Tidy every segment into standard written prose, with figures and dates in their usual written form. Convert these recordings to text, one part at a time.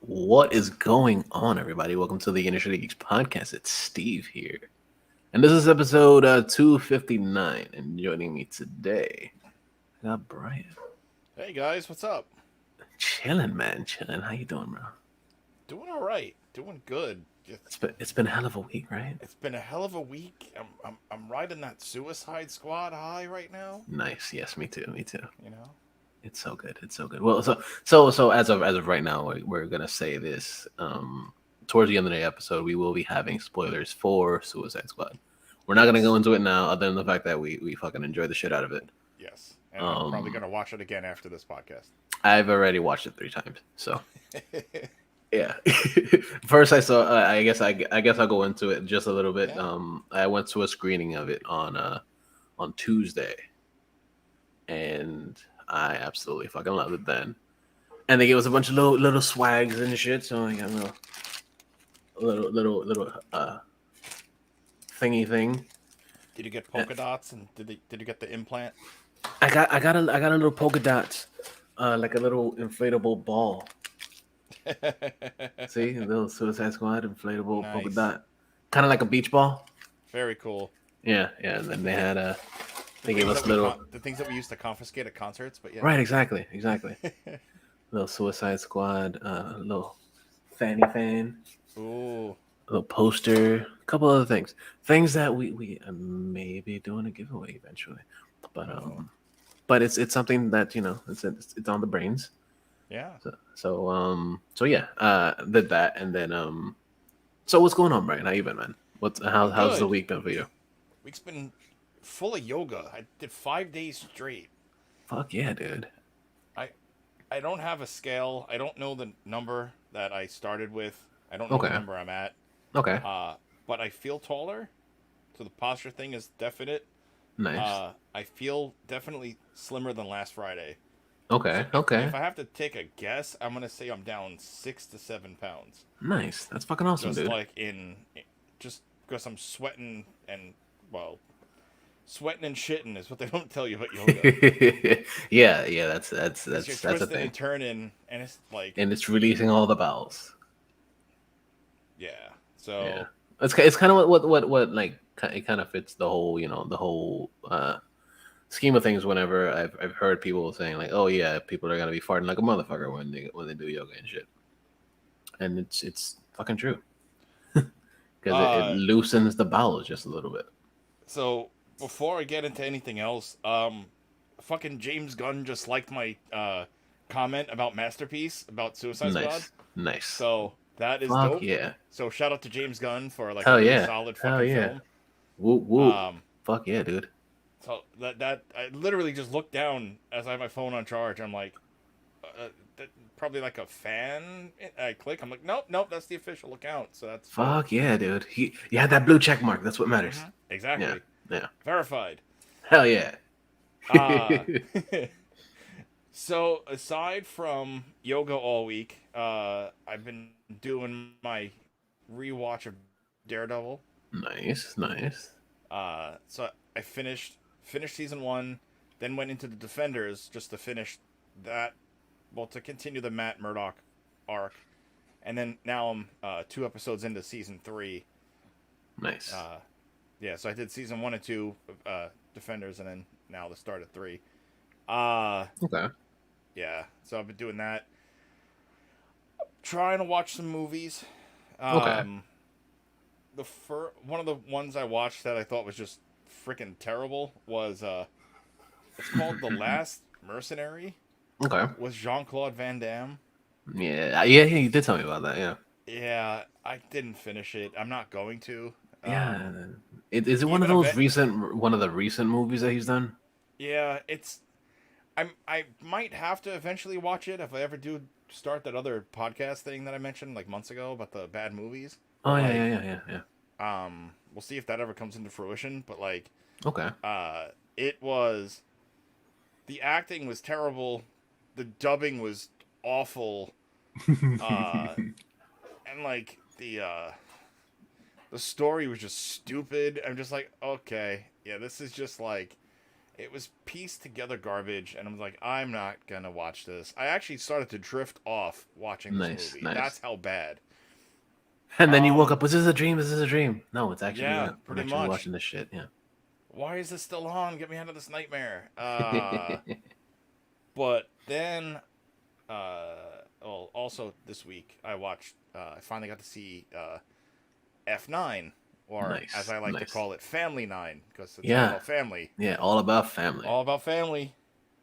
What is going on, everybody? Welcome to the InnerCityGeeks podcast. It's Steve here. And this is episode 259. And joining me today, I got Brian. Hey guys, what's up? Chilling, man. Chilling. How you doing, bro? Doing all right, doing good. It's been a hell of a week, right? It's been a hell of a week. I'm riding that Suicide Squad high right now. Nice. Yes, me too. Me too. You know. It's so good. It's so good. Well, so as of right now, we're gonna say this. Towards the end of the episode, we will be having spoilers for Suicide Squad. We're not gonna Yes. go into it now, other than the fact that we fucking enjoy the shit out of it. Yes. And I'm probably Um, gonna watch it again after this podcast. I've already watched it 3 times, so yeah. First, I saw. I guess I'll go into it just a little bit. Yeah. I went to a screening of it on Tuesday, and I absolutely fucking loved it then. And they gave us a bunch of little swags and shit. So I got a little thingy thing. Did you get polka dots and did you get the implant? I got a little polka dots, like a little inflatable ball. See, a little Suicide Squad inflatable polka Nice. dot, kind of like a beach ball. Very cool. Yeah, yeah. And then they gave us little. The things that we used to confiscate at concerts, but yeah. Right, exactly. Little Suicide Squad, little fanny fan, Ooh. a little poster, a couple other things that we may be doing a giveaway eventually, but but it's something that it's on the brains. Yeah. So yeah, did that, and then so what's going on, Brian? How you been, man? I'm How's the good. week been for you? Week's been full of yoga. I did 5 days straight. Fuck yeah, dude. I I don't have a scale. I don't know the number that I started with. I don't know the Okay, number I'm at. okay, Uh, but I feel taller, so the posture thing is definite. nice. I feel definitely slimmer than last Friday. So Okay, if okay, I have to take a guess, I'm gonna say I'm down 6 to 7 pounds. nice. That's fucking awesome, Just dude. like just because I'm sweating and well, sweating and shitting is what they don't tell you about yoga. Yeah. That's Because you're a twisting thing, and turning, and it's like, and it's releasing all the bowels. yeah. Yeah, So it's kind of what like it kind of fits the whole the whole scheme of things. Whenever I've heard people saying like, oh yeah, people are gonna be farting like a motherfucker when they do yoga and shit, and it's fucking true because it uh, loosens the bowels just a little bit. So before I get into anything else, fucking James Gunn just liked my comment about Masterpiece about Suicide Squad. Nice, nice. So that is Fuck dope. yeah, So shout out to James Gunn for like a hell really yeah, solid hell fucking yeah. film. Whoop whoop. Um, Fuck yeah, dude. so that I literally just looked down as I have my phone on charge. I'm like, that, probably like a fan. I click. I'm like, nope, that's the official account. So that's dope. Fuck yeah, dude. You had that blue check mark. That's what matters. Yeah, Exactly yeah. verified. Hell yeah. Uh So aside from yoga all week, I've been doing my rewatch of Daredevil. Nice, nice. So I finished season one, then went into the Defenders just to finish that. Well, to continue the Matt Murdock arc, and then now I'm 2 episodes into season three. Nice. Uh, yeah, so I did season one and two of Defenders, and then now the start of three. Uh, Okay. yeah, so I've been doing that. Trying to watch some movies. Okay. Um, one of the ones I watched that I thought was just freaking terrible was it's called The Last Mercenary Okay. with Jean-Claude Van Damme. Yeah, you did tell me about that. Yeah. Yeah, I didn't finish it. I'm not going to. Yeah. Is it Even a one of the recent movies that he's done? yeah, I might have to eventually watch it if I ever do start that other podcast thing that I mentioned like months ago about the bad movies. But Oh like yeah. we'll see if that ever comes into fruition, but like Okay. it was the acting was terrible, the dubbing was awful, uh and like the story was just stupid. I'm just like, okay, yeah, this is just like It was pieced together garbage, and I'm like, I'm not gonna watch this. I actually started to drift off watching this Nice, movie. nice. That's how bad. And then you woke Um, up. Was this a dream? Is this a dream? No, it's actually yeah, I'm pretty actually much. watching this shit. Yeah. Why is this still on? Get me out of this nightmare. But then, well, also this week I watched. I finally got to see F9, or as Nice, I like to nice. call it, Family 9, because it's all Yeah, about family. yeah. All about family. All about family.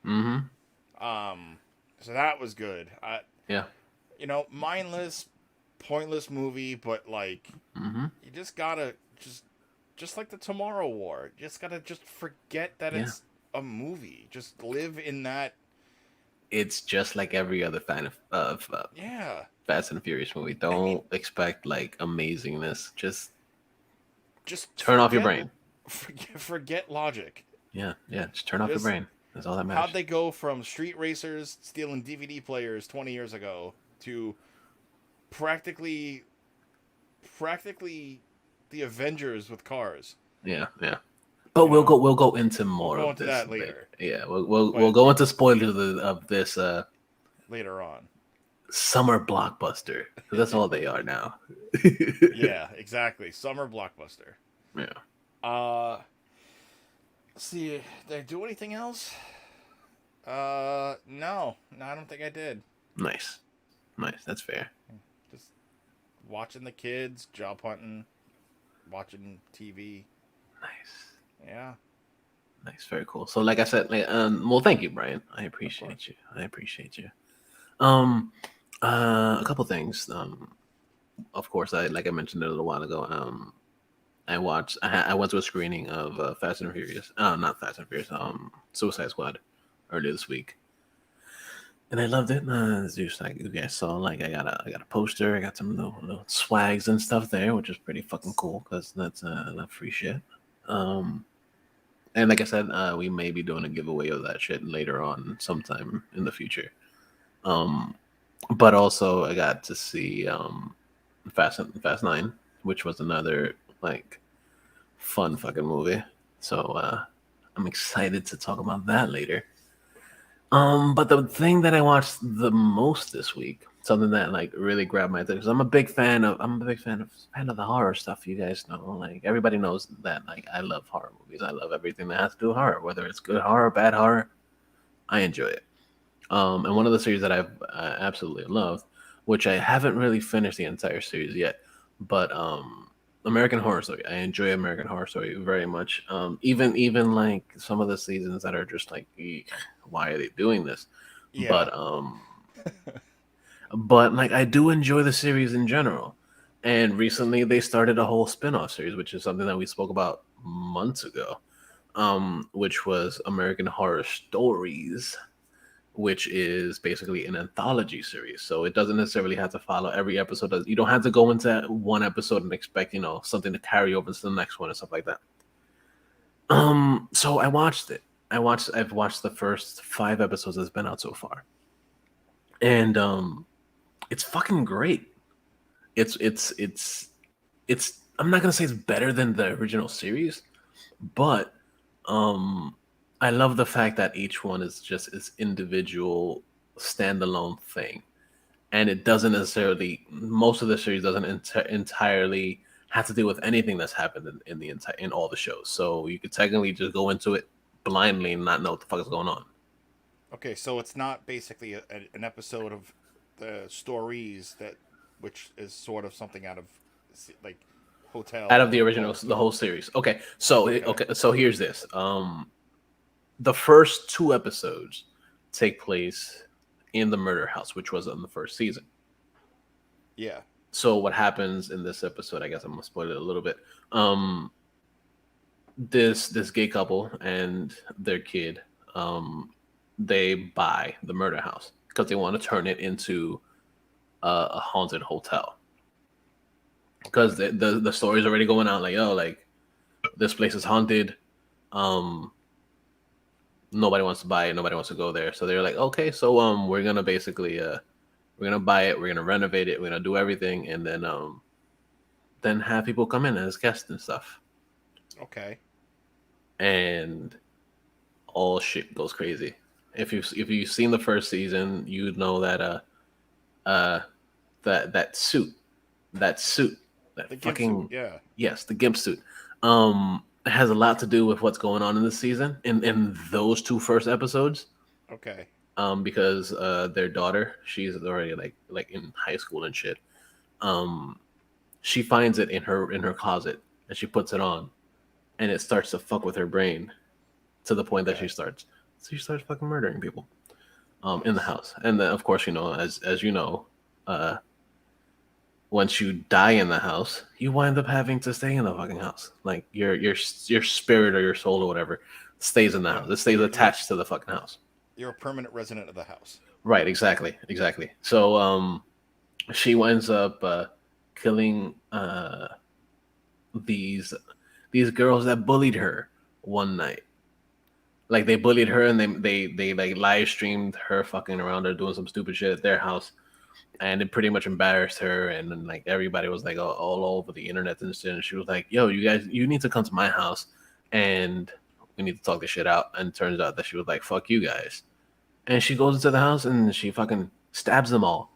Mm-hmm. Um, so that was good. Yeah. Mindless, pointless movie, but like Mm-hmm. you just gotta just like the Tomorrow War. You just gotta just forget that Yeah. it's a movie. Just live in that. It's just like every other fan of Yeah. Fast and Furious movie. I mean, Don't expect like amazingness. Just just turn off your brain. forget logic. Yeah, yeah. Just turn off your Just brain. That's all that how'd matters. they go from street racers stealing DVD players 20 years ago to practically practically the Avengers with cars. Yeah, yeah. But we'll go into We'll more go of into this that later. later, Yeah, we'll but go into spoilers of this later on. summer blockbuster because that's all they are now. Yeah, exactly. Summer blockbuster. Yeah. Uh, see, did I do anything else? No, I don't think I did. Nice, nice. That's fair. Just watching the kids, job hunting, watching TV. Nice, Yeah, nice. Very cool. So, like I said, well, thank you, Brian. I of appreciate course. you. I appreciate you. Um, a couple things. Of course, I mentioned it a little while ago. I went to a screening of Fast and Furious. Not Fast and Furious. Suicide Squad earlier this week, and I loved it. It's just like you guys saw, like I got a poster. I got some little swags and stuff there, which is pretty fucking cool because that's not free shit. Um, and like I said, we may be doing a giveaway of that shit later on, sometime in the future. Um, but also I got to see Fast Nine, which was another like fun fucking movie. So I'm excited to talk about that later. But the thing that I watched the most this week, something that like really grabbed my attention, because I'm a big fan of the horror stuff. You guys know, like everybody knows that like I love horror movies. I love everything that has to do with horror, whether it's good horror, bad horror. I enjoy it. And one of the series that I've absolutely loved, which I haven't really finished the entire series yet, but American Horror Story. I enjoy American Horror Story very much. Even like some of the seasons that are just like, "Eek, why are they doing this?" Yeah, But like I do enjoy the series in general. And recently they started a whole spin-off series, which is something that we spoke about months ago, which was American Horror Stories, which is basically an anthology series. So it doesn't necessarily have to follow every episode. You don't have to go into one episode and expect, something to carry over to the next one and stuff like that. So I watched it. I've watched the first 5 episodes that's been out so far. And it's fucking great. It's I'm not gonna say it's better than the original series, but I love the fact that each one is just its individual standalone thing, and it doesn't necessarily. Most of the series doesn't entirely have to do with anything that's happened in the entire in all the shows. So you could technically just go into it blindly and not know what the fuck is going on. okay, so it's not basically an episode of the stories that, which is sort of something out of like Out hotel of the or original, the whole series. Okay, so okay, here's this. The first 2 episodes take place in the murder house, which was in the first season. yeah, So what happens in this episode? I guess I'm gonna spoil it a little bit. Um, this gay couple and their kid, they buy the murder house because they want to turn it into a haunted hotel. Because okay, the story's already going out, like, oh, like this place is haunted. Um, Nobody wants to buy it. Nobody wants to go there. So they're like, okay, so we're gonna basically we're gonna buy it. We're gonna renovate it. We're gonna do everything, and then have people come in as guests and stuff. okay, And all shit goes crazy. If you've seen the first season, you'd know that uh that suit that suit that The gimp suit, fucking yeah. yes, the gimp suit has a lot to do with what's going on in this season in those two first episodes. Okay. Because their daughter, she's already like in high school and shit. um she finds it in her closet and she puts it on, and it starts to fuck with her brain to the point that Okay. she starts fucking murdering people in the Nice. house. And then of course, as you know, uh once you die in the house, you wind up having to stay in the fucking house. Like your spirit or your soul or whatever stays in the Yeah. house. It stays attached to the fucking house. You're a permanent resident of the house. Right, exactly. So she winds up killing these these girls that bullied her one night. Like they bullied her and they like live streamed her fucking around or doing some stupid shit at their house, and it pretty much embarrassed her. And then like everybody was like all over the internet and shit. And she was like, "Yo, you guys, you need to come to my house, and we need to talk this shit out." And it turns out that she was like, "Fuck you guys," and she goes into the house and she fucking stabs them all,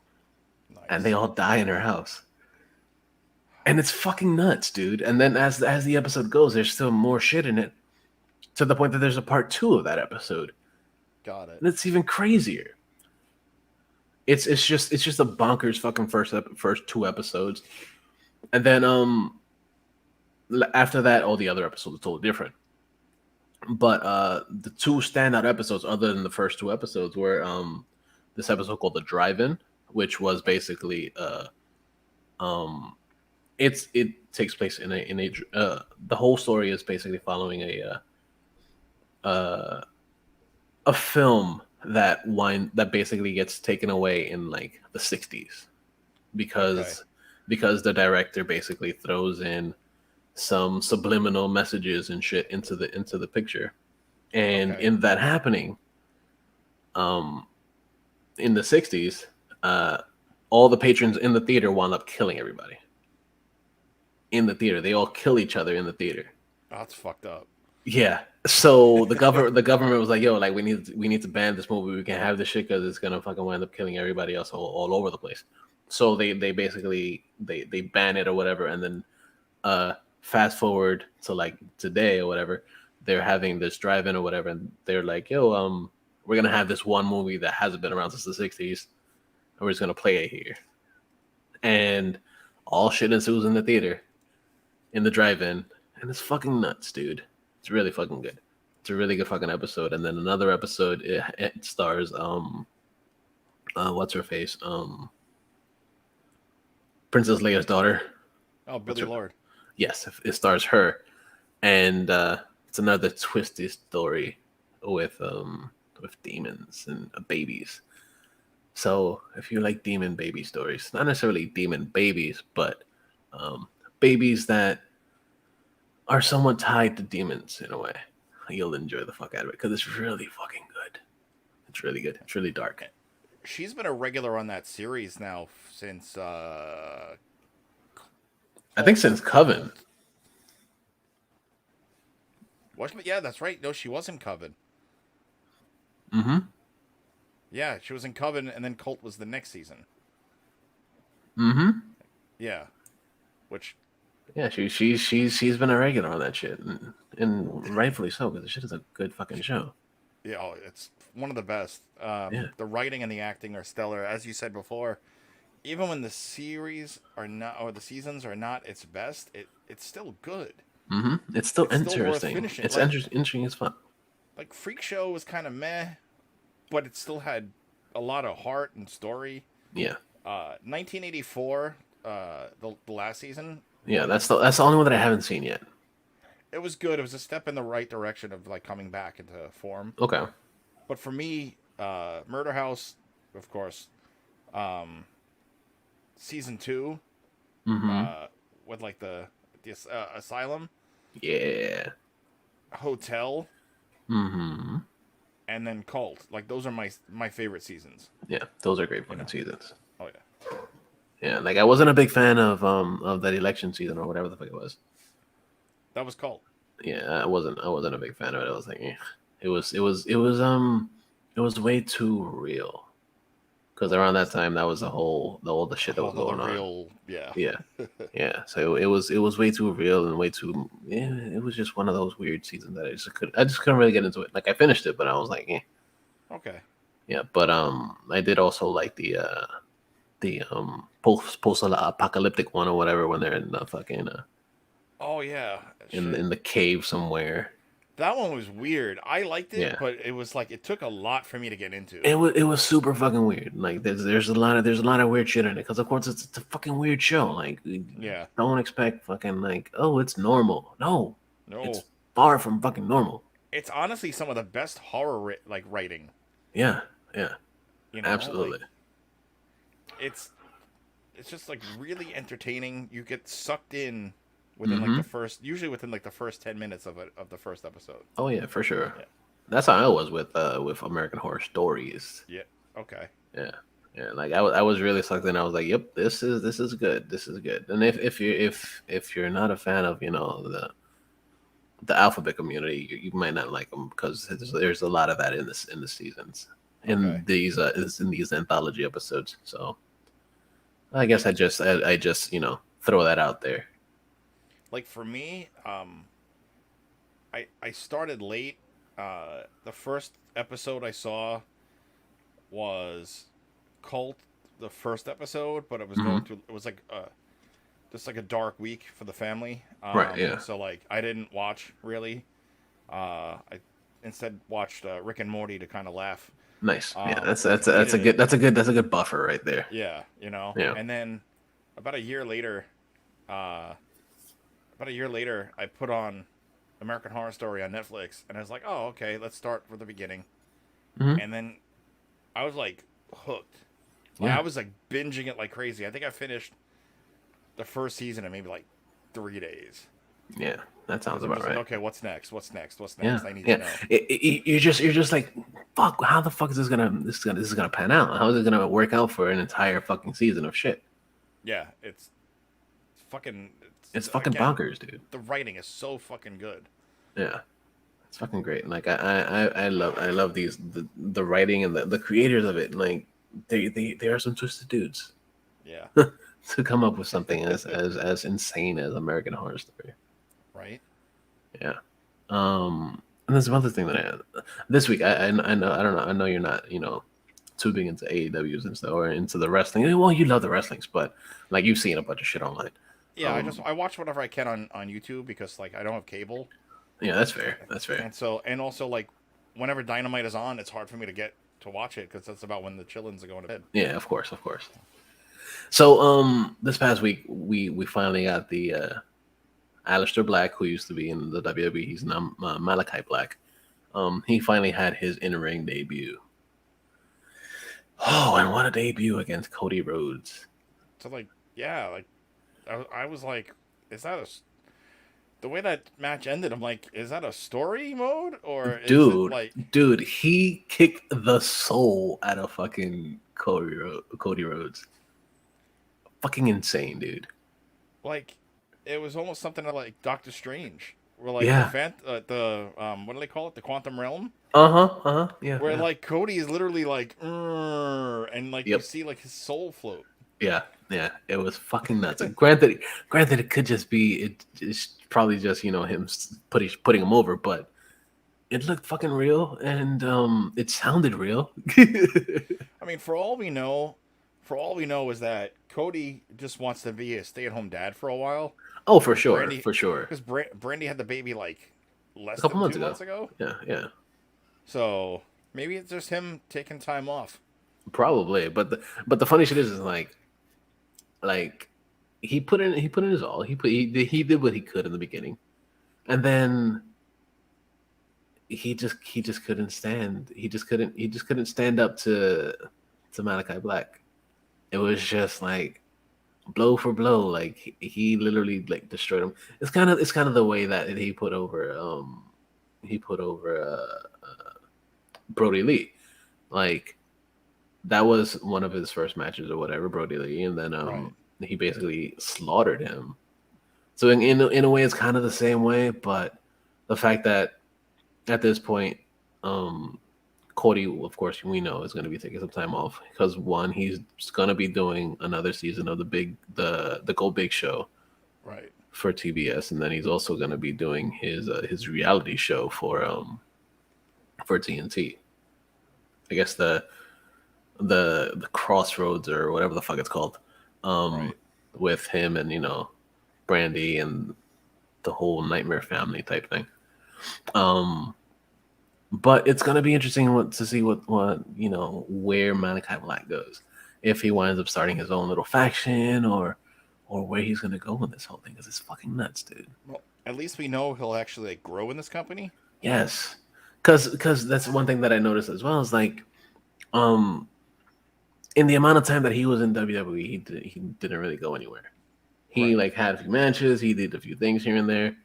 and they Nice. all die in her house. And it's fucking nuts, dude. And then as the episode goes, there's still more shit in it, to the point that there's a part two of that episode, Got it. and it's even crazier. It's just a bonkers fucking first two episodes, and then after that, all the other episodes are totally different. But the two standout episodes, other than the first two episodes, were this episode called the Drive-In, which was basically um it takes place in a the whole story is basically following uh, a film that basically gets taken away in like the 60s, Okay. because the director basically throws in some subliminal messages and shit into the picture. And Okay. in that happening, um in the 60s, uh all the patrons in the theater wound up killing everybody in the theater. They all kill each other in the theater. Oh, that's fucked up. Yeah. So the government was like, "Yo, like we need to ban this movie. We can't have this shit because it's gonna fucking wind up killing everybody else all over the place." So they basically they ban it or whatever, and then fast forward to like today or whatever, they're having this drive-in or whatever, and they're like, "Yo, we're gonna have this one movie that hasn't been around since the 60s, and we're just gonna play it here." And all shit ensues in the theater, in the drive-in, and it's fucking nuts, dude. It's really fucking good. It's a really good fucking episode. And then another episode, it stars what's her face, Princess Leia's daughter. Oh, What's Billy her? Lord. Yes, it stars her, and it's another twisty story with demons and babies. So if you like demon baby stories, not necessarily demon babies, but um, babies that are somewhat tied to demons in a way, you'll enjoy the fuck out of it because it's really fucking good. It's really good. It's really dark. She's been a regular on that series now since I think since Coven. Cult. Yeah, that's right. No, she was in Coven. Mm-hmm. Yeah, she was in Coven, and then Cult was the next season. Mm-hmm. Yeah, which Yeah, she's been a regular on that shit, and rightfully so because the shit is a good fucking show. yeah, oh, it's one of the best. Yeah. The writing and the acting are stellar, as you said before. Even when the series are not, or the seasons are not its best, it's still good. Mm-hmm. It's still It's still worth interesting. finishing. It's interesting as fun. Like Freak Show was kind of meh, but it still had a lot of heart and story. Yeah. 1984, the last season. Yeah, that's the only one that I haven't seen yet. It was good. It was a step in the right direction of like coming back into form. Okay. But for me, Murder House, of course, um, season 2, Mm-hmm. with like the asylum, Yeah. hotel, Mm-hmm. and then cult. Like those are my favorite seasons. Yeah, those are great You fucking know. seasons. Oh yeah. Yeah, like I wasn't a big fan of that election season or whatever the fuck it was. That was cult. Yeah, I wasn't a big fan of it. I was like, eh. It was way too real. Because around that time, that was the shit that whole was nother going on. real, yeah. Yeah, yeah. So it was way too real and way too. Yeah, it was just one of those weird seasons that I just couldn't really get into it. Like I finished it, but I was like, eh. Okay. Yeah. But I did also like the post apocalyptic one or whatever when they're in the fucking Oh yeah, shit. in the cave somewhere. That one was weird. I liked it, Yeah. but it was like it took a lot for me to get into. It was super fucking weird. Like there's a lot of weird shit in it because of course it's a fucking weird show. Like Yeah. don't expect fucking like oh it's normal. No, it's No. far from fucking normal. It's honestly some of the best horror like writing. Yeah, yeah, You know, like absolutely. it's just like really entertaining. You get sucked in within like Hmm. the first, usually within like the first 10 minutes of it of the first episode. Oh yeah, for sure. Yeah. That's how I was with American Horror Stories. Yeah. Okay. Yeah, yeah. Like I was really sucked in. I was like, yep, this is good. This is good. And if you're not a fan of the alphabet community, you might not like them because there's a lot of that in the seasons Okay. in these anthology episodes. So I guess I just throw that out there. Like for me, I started late. The first episode I saw was Cult, the first episode, but it was Hmm. going through. It was like just like a dark week for the family. Right? Yeah. So like I didn't watch really. I instead watched Rick and Morty to kind of laugh. Nice. Yeah. Completed it. That's a good buffer right there. Yeah, you know. Yeah. And then about a year later, uh, I put on American Horror Story on Netflix, and I was like, oh, okay, let's start from the beginning. Hmm. And then I was like hooked. Like, I Yeah. was like binging it like crazy. I think I finished the first season in maybe like 3 days. Yeah. That sounds I'm about just like, right. okay, what's next? What's next? What's Yeah. next? I need to Yeah. know. You're just like, fuck. How the fuck is this gonna pan out? How is it gonna work out for an entire fucking season of shit? Yeah, it's fucking. It's It's fucking again, bonkers, dude. the writing is so fucking good. Yeah. It's fucking great. Like I love the writing and the creators of it. Like they are some twisted dudes Yeah. to come up with something as insane as American Horror Story. Right. Yeah. And there's another thing that this week I know I don't know I know you're not too big into AEWs and stuff or into the wrestling. Well, you love the wrestlings, but like you've seen a bunch of shit online. Yeah, I watch whatever I can on YouTube because like I don't have cable, Yeah, that's fair. That's fair. and also like whenever Dynamite is on, it's hard for me to get to watch it because that's about when the chillins are going to bed. Yeah, of course, of course. So this past week we finally got the Aleister Black, who used to be in the WWE. He's now Malachi Black. He finally had his in-ring debut. Oh, and what a debut against Cody Rhodes. So like yeah, like I was like, is that the way that match ended? I'm like, is that a story mode or is it Dude, like dude, he kicked the soul out of fucking Cody Rhodes. Fucking insane, dude. like it was almost something like Doctor Strange, where like Yeah. the what do they call it, the quantum realm, Yeah. where Yeah. like Cody is literally like, and like you Yep. see like his soul float. Yeah. Yeah. It was fucking nuts. And granted, it could just be it's probably just him putting him over, but it looked fucking real and it sounded real. I mean, for all we know is that Cody just wants to be a stay-at-home dad for a while. Oh, for sure, Brandy, for sure. because Brandy had the baby like A less couple than months 2 months ago. ago. Yeah, yeah. So maybe it's just him taking time off. Probably, but the funny shit is like he put in his all. He did what he could in the beginning, and then he just couldn't stand. He just couldn't stand up to Malachi Black. It was just like blow for blow. Like he literally like destroyed him. It's kind of the way that he put over Brody Lee. Like that was one of his first matches or whatever, Brody Lee, and then Right. he basically slaughtered him. So in a way, it's kind of the same way, but the fact that at this point Cody, of course, we know is going to be taking some time off because one, he's going to be doing another season of the Go Big show Right. for TBS, and then he's also going to be doing his reality show for TNT. I guess the Crossroads or whatever the fuck it's called, um, Right. with him and Brandy and the whole Nightmare Family type thing. Um, but it's gonna be interesting to see what where Malachi Black goes, if he winds up starting his own little faction or where he's gonna go in this whole thing, because it's fucking nuts, dude. Well, at least we know he'll actually like grow in this company. Yes, because that's one thing that I noticed as well is like, um, in the amount of time that he was in WWE, he didn't really go anywhere. He Right. like had a few matches, he did a few things here and there,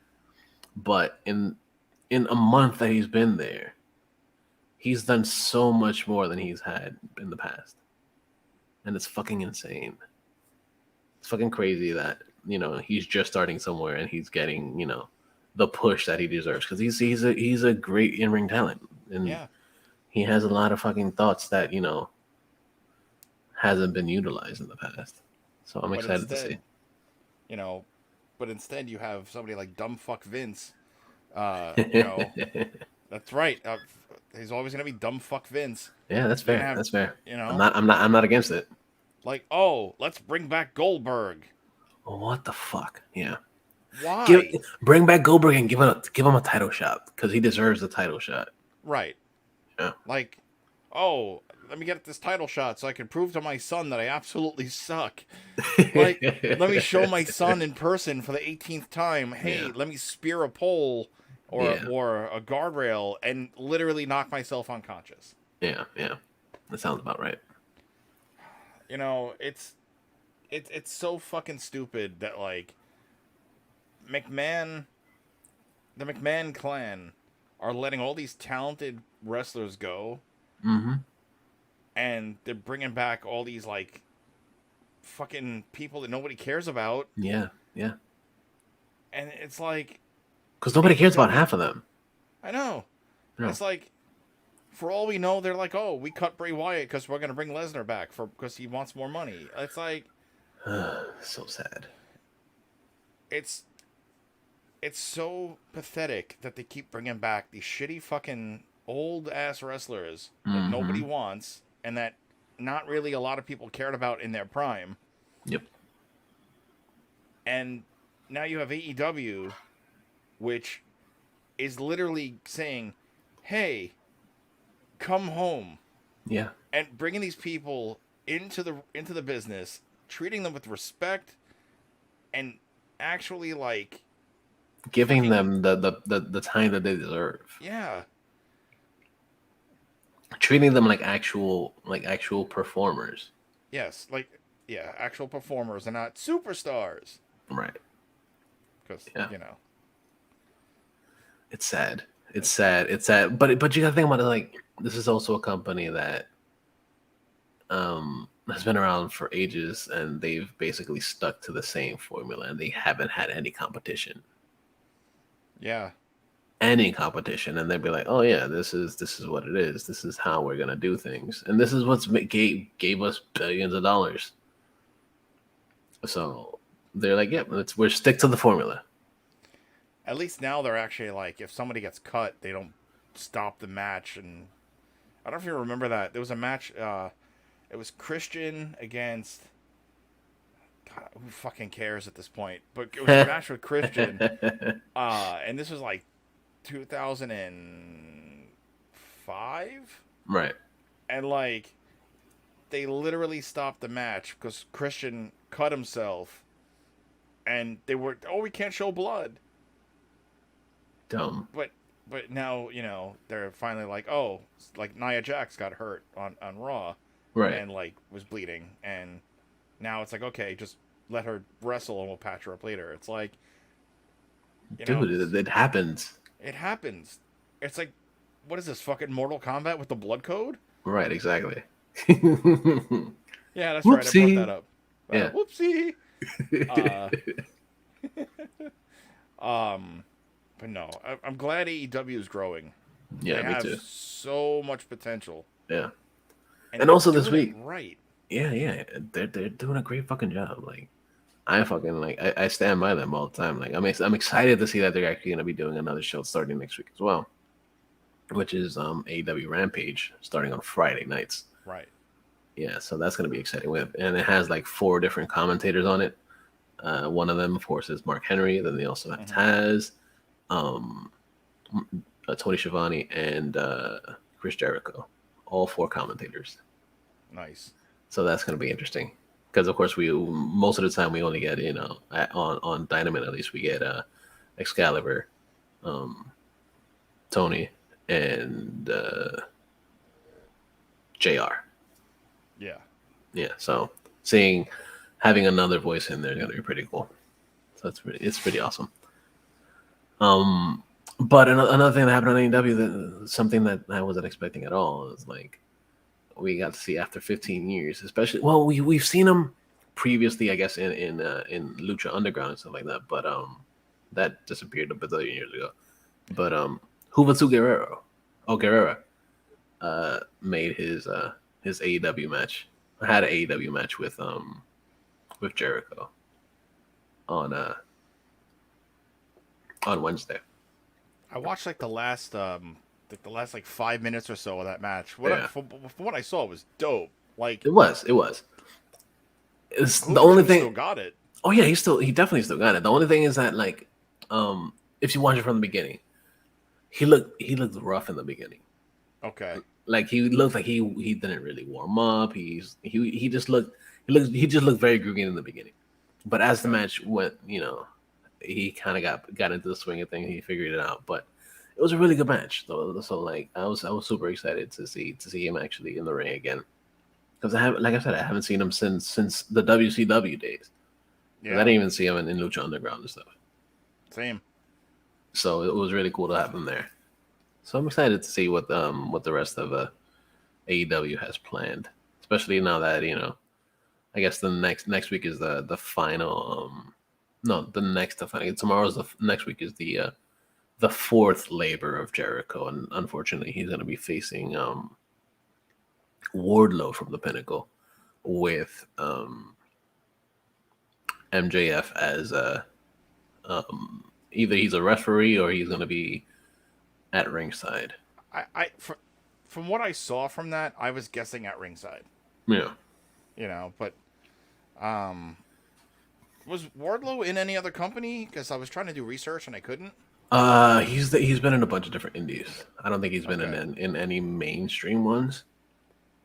but in a month that he's been there, he's done so much more than he's had in the past, and it's fucking insane. It's fucking crazy that he's just starting somewhere and he's getting the push that he deserves, because he's a great in ring talent, and Yeah. he has a lot of fucking thoughts that hasn't been utilized in the past. So I'm But excited to see. instead, you know, but instead you have somebody like dumb fuck Vince. Yeah, That's right. He's always gonna be dumb fuck Vince. that's You're gonna fair. have, That's fair. you I'm know, not. I'm not. I'm not against it. like, oh, let's bring back Goldberg. What the fuck? Yeah. Give Why? Bring back Goldberg and give him a title shot, because he deserves the title shot. Right. Yeah. Like, oh, let me get this title shot so I can prove to my son that I absolutely suck. Like, let me show my son in person for the 18th time. Yeah. Hey, let me spear a pole Yeah. or a guardrail and literally knock myself unconscious. Yeah. Yeah. That sounds about right. It's so fucking stupid that like McMahon, the McMahon clan, are letting all these talented wrestlers go, Mm-hmm. and they're bringing back all these like fucking people that nobody cares about, Yeah. Yeah. and it's like Because nobody cares about AEW. half of them. I know. No. It's like, for all we know, they're like, oh, we cut Bray Wyatt because we're gonna bring Lesnar back because he wants more money. It's like So sad. it's it's so pathetic that they keep bringing back these shitty fucking old ass wrestlers that nobody Mm-hmm. wants and that not really a lot of people cared about in their prime. Yep. And now you have AEW, which is literally saying, "Hey, come home," Yeah. and bringing these people into the business, treating them with respect, and actually like Giving fucking them the time that they deserve. yeah, Treating them like actual performers. yes, like yeah, actual performers and not superstars. Right. Because Yeah. It's sad. It's it's sad. It's sad. But you gotta think about it, like, this is also a company that has been around for ages, and they've basically stuck to the same formula, and they haven't had any competition. yeah, Any competition, and they'd be like, "Oh yeah, this is what it is. This is how we're gonna do things, and this is what's gave us billions of dollars." So they're like, "Yeah, we're stick to the formula." at least now they're actually like, if somebody gets cut, they don't stop the match. And I don't know if you remember that there was a match. It was Christian against. God, who fucking cares at this point? But it was a match with Christian. And this was like 2005, Right. and like they literally stopped the match because Christian cut himself, and they were, oh, we can't show blood. Dumb. But now they're finally like, oh, like Nia Jax got hurt on Raw Right. and like was bleeding, and now it's like, okay, just let her wrestle and we'll patch her up later. It's like, Dude, it happens. it happens. It's like, what is this fucking Mortal Kombat with the blood code? Right. Exactly. Yeah, that's right. I brought that Whoopsie. up. Yeah. Whoopsie. Uh, but no, I'm glad AEW is growing. Yeah, They me have too. so much potential, Yeah, and and they're also this doing it week, right. yeah, they're doing a great fucking job. Like I fucking like I stand by them all the time. Like I'm excited to see that they're actually gonna be doing another show starting next week as well, which is AEW Rampage starting on Friday nights. Right. Yeah, so that's gonna be exciting. And it has like 4 different commentators on it. One of them, of course, is Mark Henry. Then they also have Mm-hmm. Taz, um, Tony Schiavone, and Chris Jericho. All 4 commentators. Nice. So that's going to be interesting because, of course, we most of the time we only get on Dynamite at least we get Excalibur, um, Tony, and Jr. Yeah. Yeah, so seeing having another voice in there is going to be pretty cool. So it's pretty awesome. Um, but another thing that happened on AEW, something that I wasn't expecting at all, is like we got to see after 15 years, especially. Well, we've seen him previously, I guess, in Lucha Underground and stuff like that, but that disappeared a bazillion years ago. Yeah. But Juventud Guerrero, Guerrera, made his AEW match. Had an AEW match with Jericho on on Wednesday. I watched like the last like 5 minutes or so of that match. Yeah, From what I saw, it was dope. Like it was. It's the only Juventud thing. still got it. Oh yeah, he definitely still got it. The only thing is that like, if you watch it from the beginning, he looked rough in the beginning. Okay. Like he looked like he didn't really warm up. He just looked very groggy in the beginning. But as the Okay. match went, he kind of got into the swing of things. He figured it out. But it was a really good match. So like I was super excited to see him actually in the ring again because like I said, I haven't seen him since the WCW days. Because I Yeah. didn't even see him in Lucha Underground and stuff. Same. So it was really cool to have him there. So I'm excited to see what the rest of AEW has planned, especially now that I guess the next week is the final. No, the final. Tomorrow's next week is the fourth labor of Jericho, and unfortunately he's going to be facing Wardlow from the Pinnacle with MJF as either he's a referee or he's going to be at ringside. From what I saw from that, I was guessing at ringside. Yeah. But um, was Wardlow in any other company? Because I was trying to do research and I couldn't. He's been in a bunch of different indies. I don't think he's been Okay. in any mainstream ones.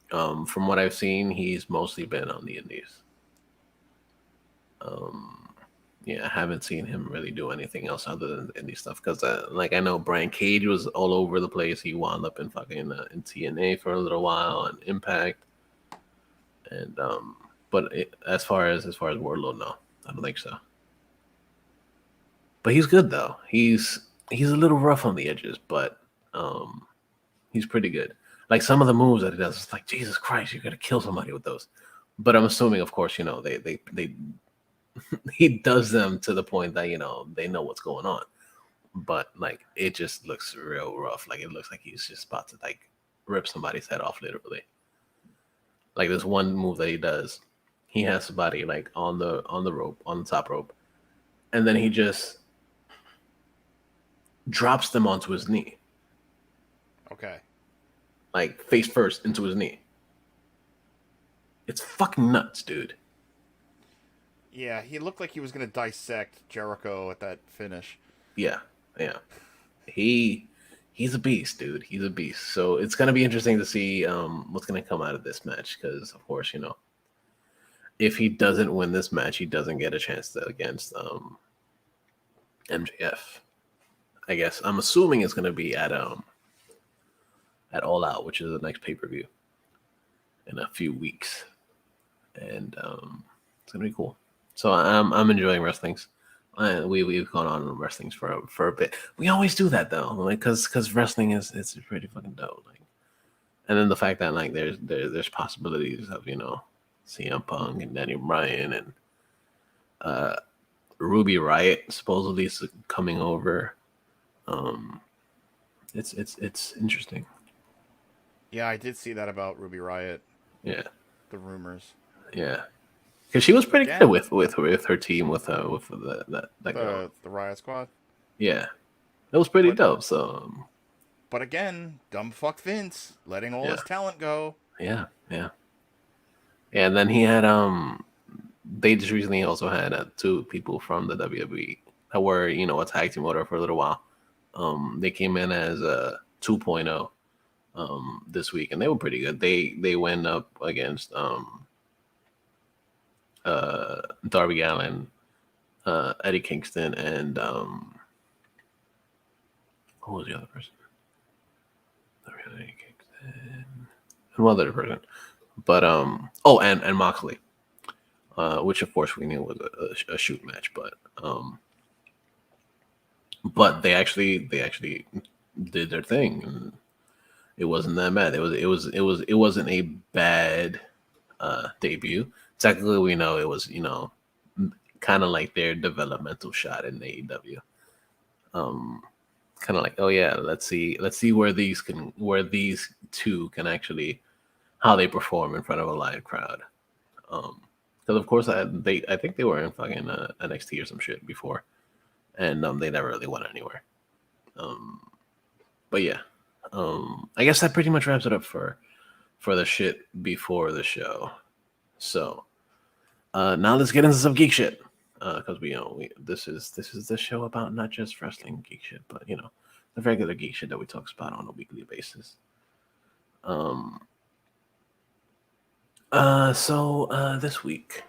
From what I've seen, he's mostly been on the indies. Yeah, I haven't seen him really do anything else other than indie stuff. Because like I know Brian Cage was all over the place. He wound up in fucking in TNA for a little while and Impact. And but as far as Wardlow, no, I don't think so. But he's good though. He's a little rough on the edges, but um, he's pretty good. Like some of the moves that he does, it's like Jesus Christ, you're gonna kill somebody with those. But I'm assuming, of course, they he does them to the point that they know what's going on. But like it just looks real rough. Like it looks like he's just about to like rip somebody's head off, literally. Like this one move that he does, he has somebody like on the rope, on the top rope, and then he just drops them onto his knee, Okay. like face first into his knee. It's fucking nuts, dude. Yeah, he looked like he was gonna dissect Jericho at that finish. Yeah, yeah. He he's a beast, dude. He's a beast. So it's gonna be interesting to see what's gonna come out of this match because, of course, if he doesn't win this match, he doesn't get a chance against MJF. I guess I'm assuming it's gonna be at All Out, which is the next pay per view in a few weeks, and it's gonna be cool. So I'm enjoying wrestlings. We've gone on wrestlings for a bit. We always do that though, like because wrestling is it's pretty fucking dope. Like, and then the fact that like there's possibilities of CM Punk and Daniel Bryan and Ruby Riot supposedly coming over. Um, It's interesting. Yeah, I did see that about Ruby Riot, Yeah, the rumors. yeah. Because she was But pretty good again, with her team with that girl. the Riot Squad. Yeah, it was pretty But dope. So again, dumb fuck Vince letting all yeah, his talent go. yeah, yeah, yeah. And then he had they just recently also had two people from the WWE that were a tag team order for a little while. They came in as a 2.0 this week, and they were pretty good. They went up against Darby Allin, Eddie Kingston, and who was the other person? Eddie Kingston, and one other person. But oh, and Moxley, which of course we knew was a shoot match, but they actually did their thing. And it wasn't that bad. It wasn't a bad debut. Technically, we know it was kind of like their developmental shot in AEW. Um, kind of like, oh yeah, let's see where these two can actually how they perform in front of a live crowd. Because of course I think they were in fucking NXT or some shit before, and they never really went anywhere. Um, but yeah, I guess that pretty much wraps it up for the shit before the show. So now let's get into some geek shit. Because this is the show about not just wrestling geek shit, but the regular geek shit that we talk about on a weekly basis. Um. So this week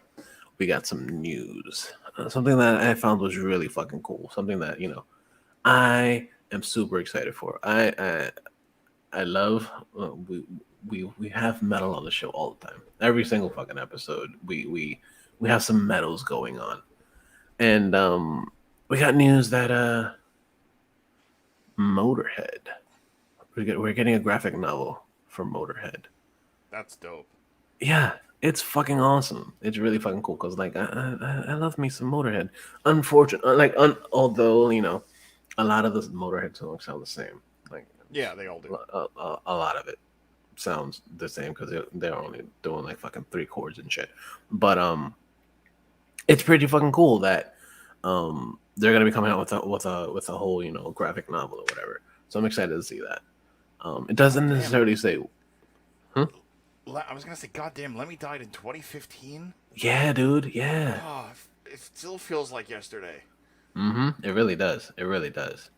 we got some news. Something that I found was really fucking cool. Something that I am super excited for. I love we have metal on the show all the time. Every single fucking episode, we have some metals going on, and we got news that Motorhead. We're getting a graphic novel for Motorhead. That's dope. Yeah, it's fucking awesome. It's really fucking cool because like I love me some Motorhead. Unfortunately, although a lot of the Motorhead songs sound the same. Like Yeah, they all do. a lot of it sounds the same because they're only doing like fucking three chords and shit. But it's pretty fucking cool that they're gonna be coming out with a whole graphic novel or whatever. So I'm excited to see that. It God doesn't damn. necessarily say, huh? I was gonna say, God damn, Lemmy died in 2015. Yeah, dude. Yeah. Oh, it still feels like yesterday. It really does. It really does.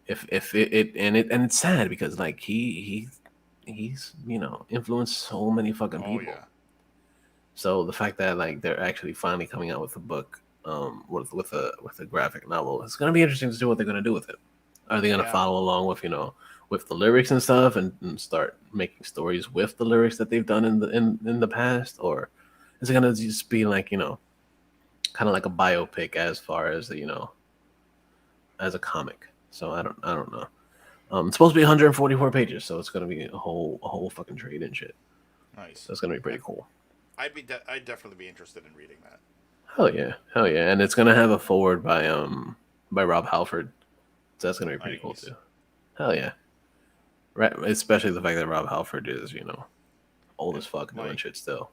If it and it's sad because like he's influenced so many fucking Oh people. yeah. So the fact that like they're actually finally coming out with a book, with a graphic novel, it's gonna be interesting to see what they're gonna do with it. Are they gonna Yeah. follow along with the lyrics and stuff and start making stories with the lyrics that they've done in the past, or is it gonna just be like kind of like a biopic as far as as a comic? So I don't know. It's supposed to be 144 pages, so it's gonna be a whole fucking trade and shit. Nice. So it's gonna be I, pretty cool. I'd definitely be interested in reading that. Hell yeah, and it's gonna have a forward by Rob Halford, so that's gonna be pretty cool Nice. too. Hell yeah, right. Especially the fact that Rob Halford is old And as fuck doing shit still.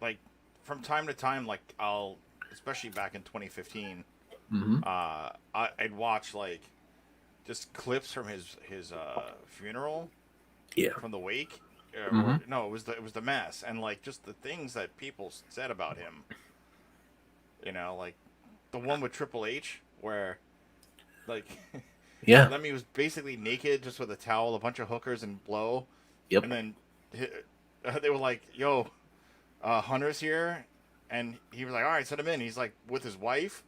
like from time to time, like I'll, especially back in 2015, Mm-hmm. I'd watch like just clips from his funeral, Yeah. from the wake, Mm-hmm. or no, it was the mass, and like just the things that people said about him. Like the one with Triple H where like Yeah. Lemmy was basically naked, just with a towel, a bunch of hookers, and blow, Yep. and then they were like, "Yo, Hunter's here," and he was like, "All right, send him in." He's like with his wife,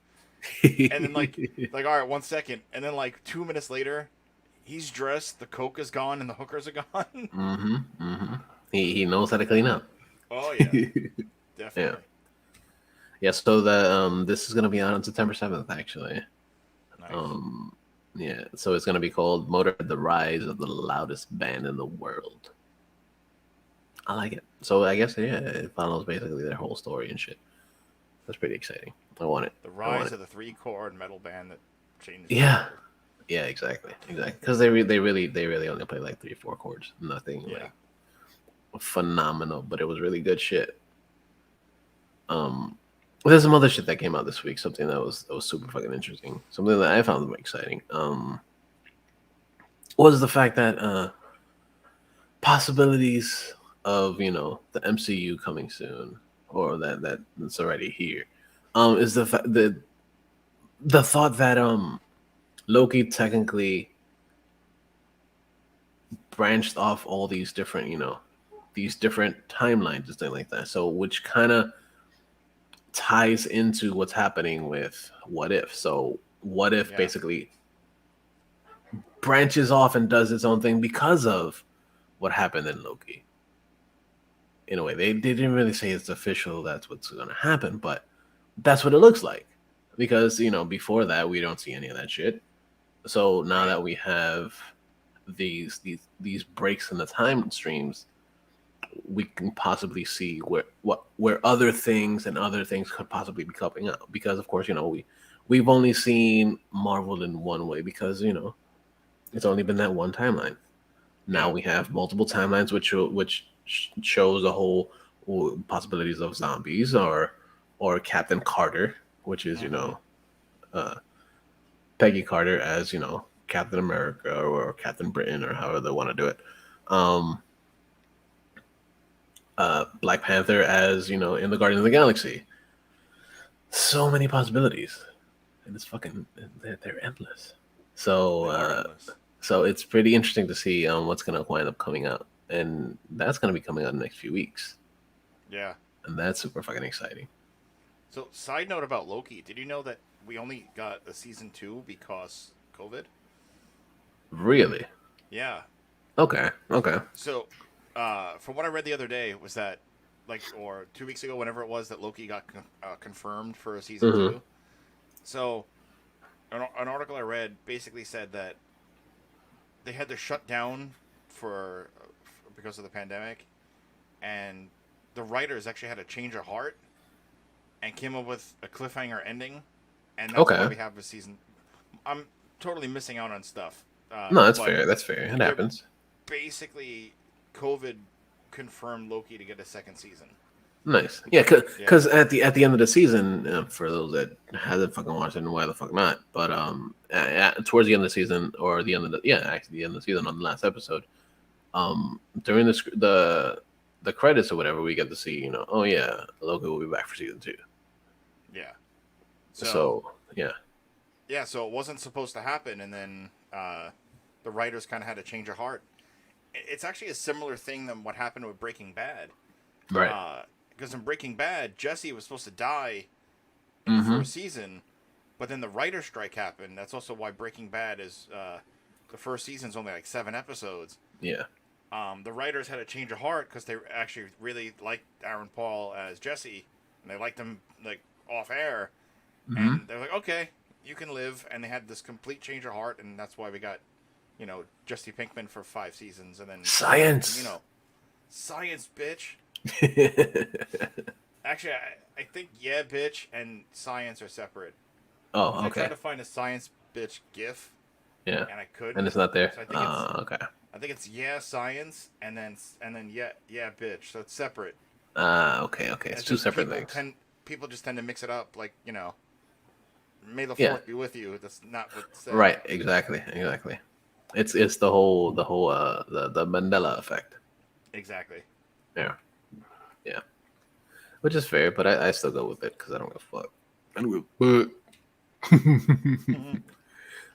and then like all right, 1 second, and then like 2 minutes later, he's dressed, the coke is gone, and the hookers are gone. Mm-hmm. Mm-hmm. He knows how to clean up. Oh yeah, Yeah. definitely. Yeah. So this is gonna be out on September 7th, actually. Nice. Um, yeah. So it's gonna be called Motorhead: The Rise of the Loudest Band in the World. I like it. So I guess it follows basically their whole story and shit. That's pretty exciting. I want it. The I want rise it. of the three chord metal band that changed the Yeah. world. Yeah, exactly. Because they really only play like 3 or 4 chords. Nothing Yeah. like phenomenal, but it was really good shit. Um, there's some other shit that came out this week. Something that was super fucking interesting. Something that I found exciting. Was the fact that possibilities of the MCU coming soon, or that's already here. Is the thought that Loki technically branched off all these different timelines and things like that. So which kind of ties into what's happening with What If. So What If Yeah. basically branches off and does its own thing because of what happened in Loki. In a way, they didn't really say it's official that's what's going to happen, but that's what it looks like. Because before that we don't see any of that shit. So now Right. that we have these breaks in the time streams, we can possibly see where other things could possibly be coming out. Because of course, we've only seen Marvel in one way, because it's only been that one timeline. Now Yeah. we have multiple timelines, which shows the whole possibilities of zombies, or Captain Carter, which is Mm-hmm. uh, Peggy Carter as Captain America, or Captain Britain, or however they want to do it. Um, Black Panther as in the Guardians of the Galaxy. So many possibilities, and it's fucking they're endless. So They are endless. so it's pretty interesting to see what's gonna wind up coming out, and that's gonna be coming out in the next few weeks, Yeah. and that's super fucking exciting. So, side note about Loki, did you know that we only got a season 2 because COVID? Really? Yeah. Okay. Okay. So, from what I read the other day, was that, like, or 2 weeks ago, whenever it was, that Loki got confirmed for a season Mm-hmm. 2. So, an article I read basically said that they had to shut down for because of the pandemic, and the writers actually had a change of heart and came up with a cliffhanger ending, and that's why Okay. we have a season. I'm totally missing out on stuff, No, that's but fair. That's fair. It they're happens. basically COVID confirmed Loki to get a second season. Nice. Yeah, Yeah, because at the end of the season, for those that hasn't fucking watched it, and why the fuck not? But towards the end of the season, or actually the end of the season on the last episode, during the credits or whatever, we get to see, oh yeah, Loki will be back for season 2. yeah. So So yeah. yeah, so it wasn't supposed to happen, and then the writers kind of had a change of heart. It's actually a similar thing than what happened with Breaking Bad. Right. Because in Breaking Bad, Jesse was supposed to die in the Mm-hmm. first season, but then the writer strike happened. That's also why Breaking Bad is the first season's only like 7 episodes. Yeah. The writers had a change of heart because they actually really liked Aaron Paul as Jesse, and they liked him like off air, Mm-hmm. and they're like, okay, you can live. And they had this complete change of heart, and that's why we got, Jesse Pinkman for 5 seasons, and then Science. science, bitch. Actually, I think yeah, bitch, and science are separate. Oh, Because I tried okay. to find a science bitch gif, Yeah. and I And couldn't. it's not there. So I think it's Okay. yeah science, and then yeah bitch. So it's separate. Okay. Okay. It's It's two just separate things. people just tend to mix it up. Like may the Yeah. fourth be with you. That's not what it said. Right. Exactly. Exactly. It's the whole the Mandela effect. Exactly. Yeah. Yeah. Which is fair, but I still go with it because I don't give a fuck. I don't give a fuck.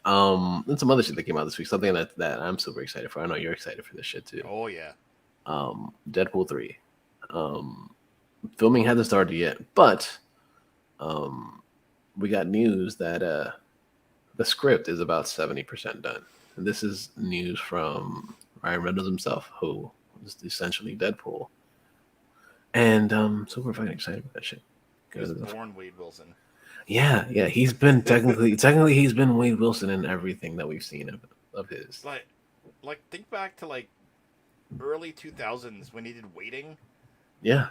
Hmm. And some other shit that came out this week. Something that I'm super excited for. I know you're excited for this shit too. Oh yeah. Deadpool 3. Um, Filming hasn't started yet, but um, we got news that the script is about 70% done. And this is news from Ryan Reynolds himself, who is essentially Deadpool. And so we're fucking excited about that shit. He was born Wade Wilson. Yeah, he's been technically he's been Wade Wilson in everything that we've seen of his. Like, think back to like early 2000s when he did Waiting. Yeah,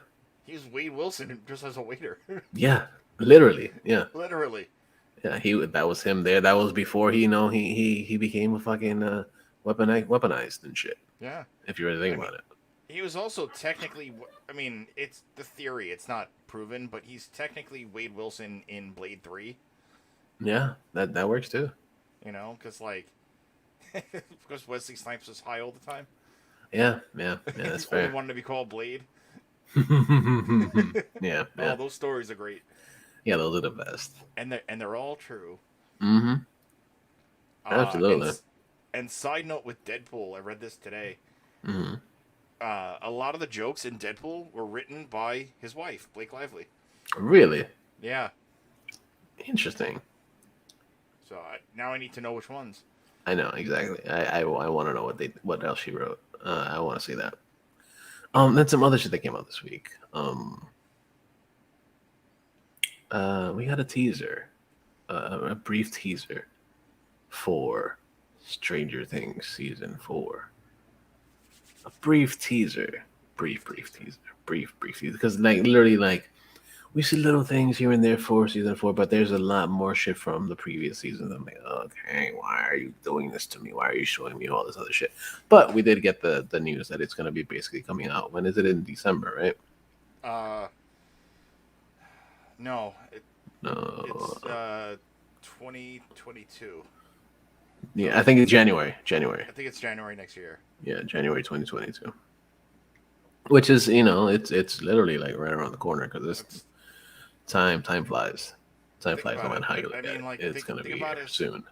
He was Wade Wilson just as a waiter. yeah, literally, yeah, Literally. Yeah, that was him there. That was before he became a fucking weaponized and shit. Yeah. If you really I think mean, about it. he was also technically. I mean, it's the theory. It's not proven, but he's technically Wade Wilson in Blade 3. Yeah, that works too. You know, because like, because Wesley Snipes was high all the time. Yeah, He that's only fair. wanted to be called Blade. Yeah, Oh, yeah, those stories are great, yeah. Those are the best. and they're all true. Mm-hmm. Uh, and Absolutely. and side note with Deadpool, I read this today. Hmm. A lot of the jokes in Deadpool were written by his wife, Blake Lively. Really Yeah. interesting. So now I need to know which ones. I know exactly. I want to know what else she wrote. I want to see that. Then some other shit that came out this week. We got a teaser, a brief teaser for Stranger Things season 4. A brief teaser, brief teaser, brief teaser. Because like literally, like we see little things here and there for season 4, but there's a lot more shit from the previous seasons. I'm like, okay, why are you doing this to me? Why are you showing me all this other shit? But we did get the news that it's gonna be basically coming out. When is it? In December, right? Uh, no, No, it's 2022. yeah, So I think it's January. January, I think it's January next year. yeah, January 2022. Which is, it's literally like right around the corner because this It's time flies. Time think flies no about it. matter how you I look at mean, it. like It's gonna think be about here us. soon.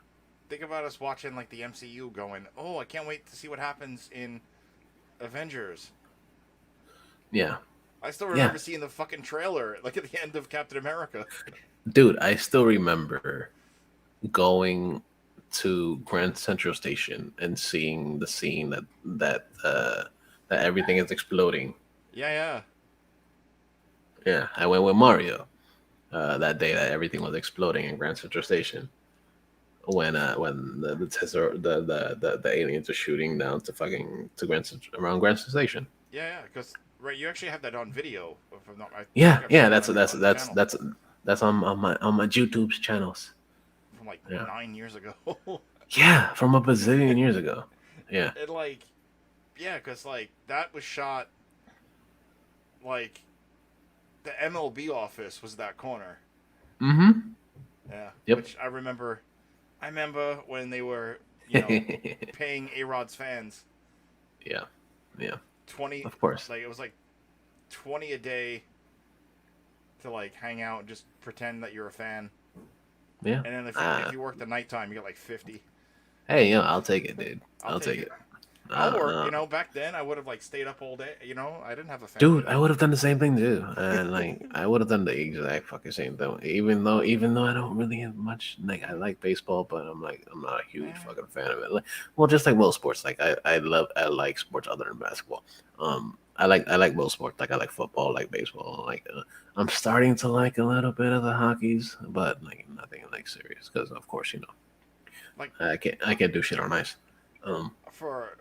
Think about us watching like the MCU, going, "Oh, I can't wait to see what happens in Avengers." Yeah, I still yeah, remember seeing the fucking trailer, like at the end of Captain America. dude. I still remember going to Grand Central Station and seeing the scene that everything is exploding. Yeah, yeah, Yeah, I went with Mario that day that everything was exploding in Grand Central Station when the Tesla the aliens are shooting down to fucking to around Grand Central Station. yeah, yeah. Because right, you actually have that on video. If I'm not, I Yeah, think I've yeah, seen it that's on that's the that's channel that's that's on my YouTube's channels. from like Yeah, 9 years ago. yeah, from a bazillion years ago. Yeah. It like, yeah, because like that was shot like the MLB office was that corner. Mm-hmm. Yeah, Yep. which I remember. I remember when they were, you know, paying A Rod's fans Yeah, yeah, 20, of course. like it was like 20 a day to like hang out and just pretend that you're a fan. Yeah. And then if Uh, you work the nighttime, you get like 50. hey, I'll take it, dude. I'll I'll take take it. it. I'll work. Uh, Back then I would have like stayed up all day. I didn't have a dude, family. I would have done the same thing too, and like I would have done the exact fucking same thing. Even though I don't really have much, like I like baseball, but I'm not a huge Eh, fucking fan of it. Like, well, just like most sports, like I like sports other than basketball. I like most sports, like I like football, like baseball, like I'm starting to like a little bit of the hockeys, but like nothing like serious because of course like I can't do shit on ice. Um, for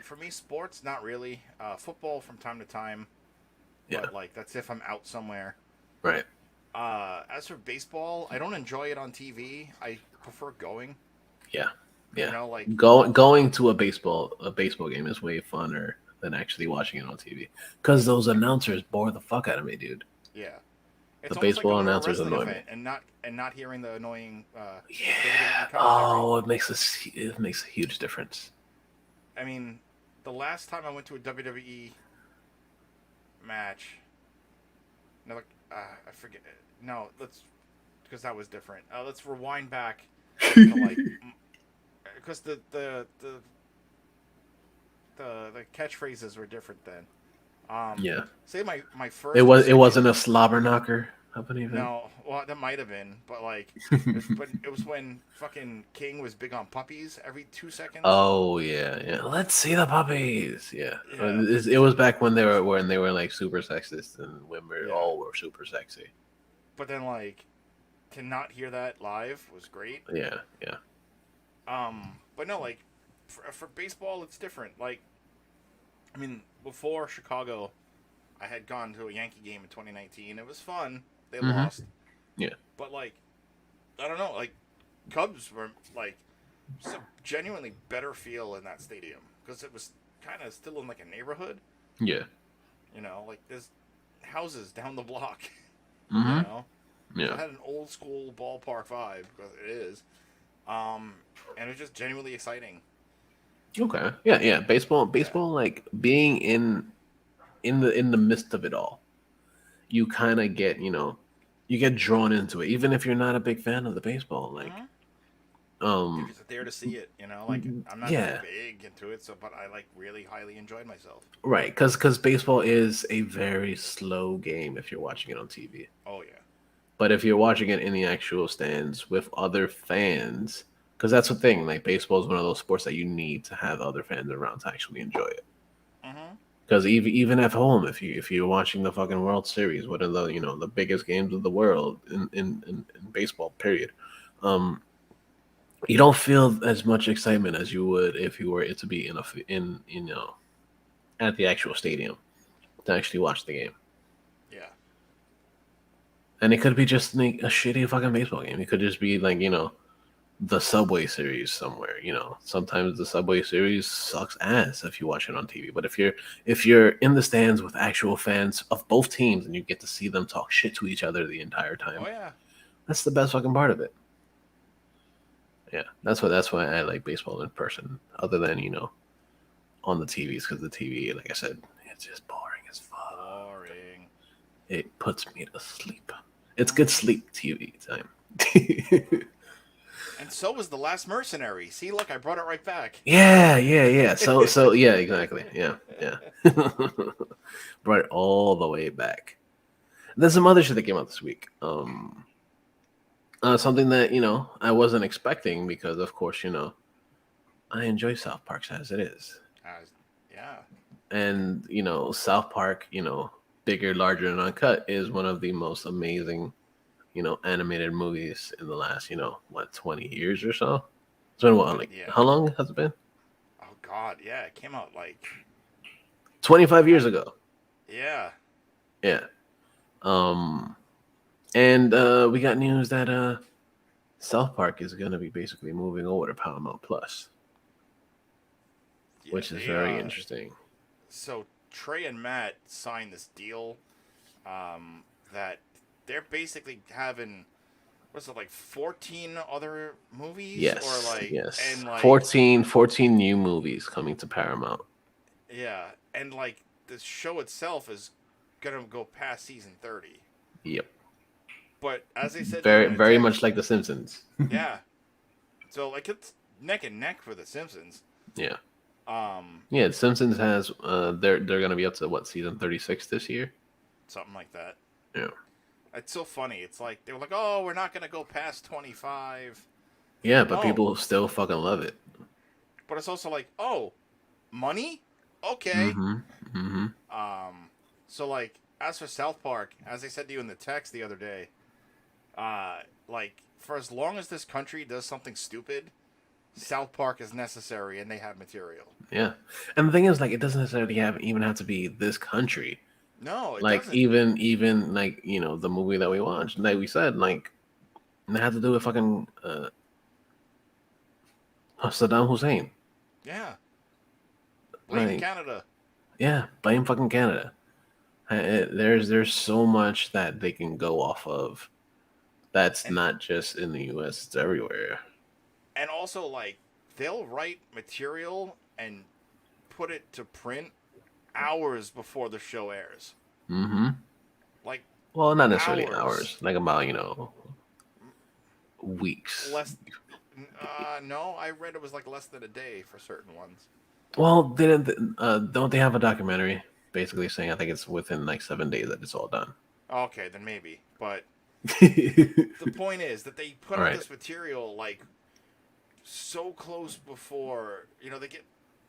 for me, sports not really. Football from time to time, yeah, but like that's if I'm out somewhere. right. As for baseball, I don't enjoy it on TV. I prefer going. Yeah, yeah. Like Going to a baseball game is way funner than actually watching it on TV. Because those announcers bore the fuck out of me, dude. yeah, The it's almost like baseball going to a announcers wrestling annoy me. event and not hearing the annoying WWE Yeah. commentary. Oh, it makes a huge difference. I mean, the last time I went to a WWE match, no, like, I forget. No, let's because that was different. Let's rewind back to like because the catchphrases were different then. Yeah. Say my It first or was it second. wasn't a slobber knocker of an event. No, well that might have been, but like, but it was when fucking King was big on puppies every 2 seconds. Oh yeah, yeah. Let's see the puppies. Yeah. Yeah, It was back when they were like super sexist and women yeah. all were super sexy. But then like to not hear that live was great. Yeah, yeah. But no, like for baseball, it's different. Like, I mean, before Chicago, I had gone to a Yankee game in 2019. It was fun. They Mm-hmm. lost, Yeah. but like I don't know, like Cubs were like just a genuinely better feel in that stadium because it was kind of still in like a neighborhood. Yeah. You know, like there's houses down the block. You Mm-hmm. know, so Yeah. it had an old school ballpark vibe because it is. Um, and it was just genuinely exciting. Okay. Yeah, yeah. Yeah. Baseball, like being in the midst of it all, you kind of get, you get drawn into it, even if you're not a big fan of the baseball. Like, Mm-hmm. You're um, just there to see it. You know, like I'm not yeah, big into it, so but I like really highly enjoyed myself. right. Because baseball is a very slow game if you're watching it on TV. Oh yeah. But if you're watching it in the actual stands with other fans, because that's the thing, like baseball is one of those sports that you need to have other fans around to actually enjoy it. Mm-hmm. Because even at home, if you're watching the fucking World Series, one of the the biggest games of the world in baseball, period, um, you don't feel as much excitement as you would if you were it to be in at the actual stadium to actually watch the game. Yeah. And it could be just like a shitty fucking baseball game. It could just be like the Subway Series somewhere. Sometimes the Subway Series sucks ass if you watch it on TV. But if you're in the stands with actual fans of both teams and you get to see them talk shit to each other the entire Oh time, yeah. that's the best fucking part of it. Yeah, that's why I like baseball in person, other than on the TVs, because the TV, like I said, it's just boring as fuck. Boring. It puts me to sleep. It's good Mm-hmm. sleep TV time. And so was the Last Mercenary. See, look, I brought it right back. Yeah, yeah, yeah. So yeah, exactly. Yeah, yeah. Brought it all the way back. There's some other shit that came out this week. Something that I wasn't expecting because, of course, I enjoy South Park as it is, Uh, yeah. and South Park, bigger, larger, and uncut is one of the most amazing, animated movies in the last, 20 years or so. It's been what, like Yeah. how long has it been? Oh God. Yeah. It came out like 25 years I. ago. Yeah. Yeah. Um, and we got news that South Park is going to be basically moving over to Paramount Plus, Yeah. which is They. very interesting. So Trey and Matt signed this deal. That they're basically having what's it like 14 other movies or Yes, like yes. and like 14 new movies coming to Paramount. yeah and like the show itself is gonna go past season 30. Yep. But as I said to you Very, in a very much text, like The Simpsons. yeah. So like it's neck and neck for The Simpsons. Yeah. Um, Yeah, The Simpsons has they're going to be up to what, season 36 this year? something like that. Yeah. It's so funny. It's like they were like, "Oh, we're not gonna go past 25." Yeah, but Oh, people still fucking love it. but it's also like, "Oh, money? Okay." Mhm. Mhm. Um, so like as for South Park, as I said to you in the text the other day, like for as long as this country does something stupid, South Park is necessary and they have material. Yeah. And the thing is, like, it doesn't necessarily even have to be this country. No, it Like doesn't. even like the movie that we watched, like we said, like it had to do with fucking Saddam Hussein. Yeah, blame Like, Canada. yeah, blame fucking Canada. There's so much that they can go off of. That's And not just in the U.S. It's everywhere. and also like they'll write material and put it to print hours before the show airs. Mm-hmm. Like Well, not necessarily hours. hours. Like about weeks. Less no, I read it was like less than a day for certain ones. Well, didn't don't they have a documentary basically saying I think it's within like 7 days that it's all done. Okay, then maybe. But the point is that they put out Right. this material like so close before, they get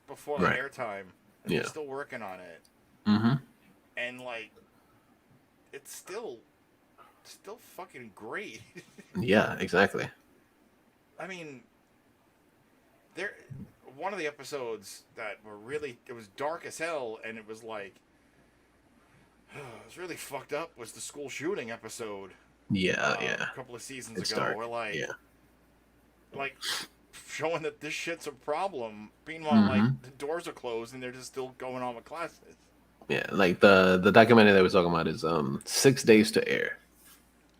before the Right. airtime and they're Yeah. still working on it. Mm-hmm. And like it's still fucking great. Yeah. Exactly. I mean, there one of the episodes that were really it was dark as hell and it was like it was really fucked up was the school shooting episode. Yeah. a couple of seasons It's ago, dark. where Yeah. like showing that this shit's a problem. Meanwhile, like Mm-hmm. the doors are closed and they're just still going on with classes. Yeah, like the documentary that we're talking about is 6 Days to Air.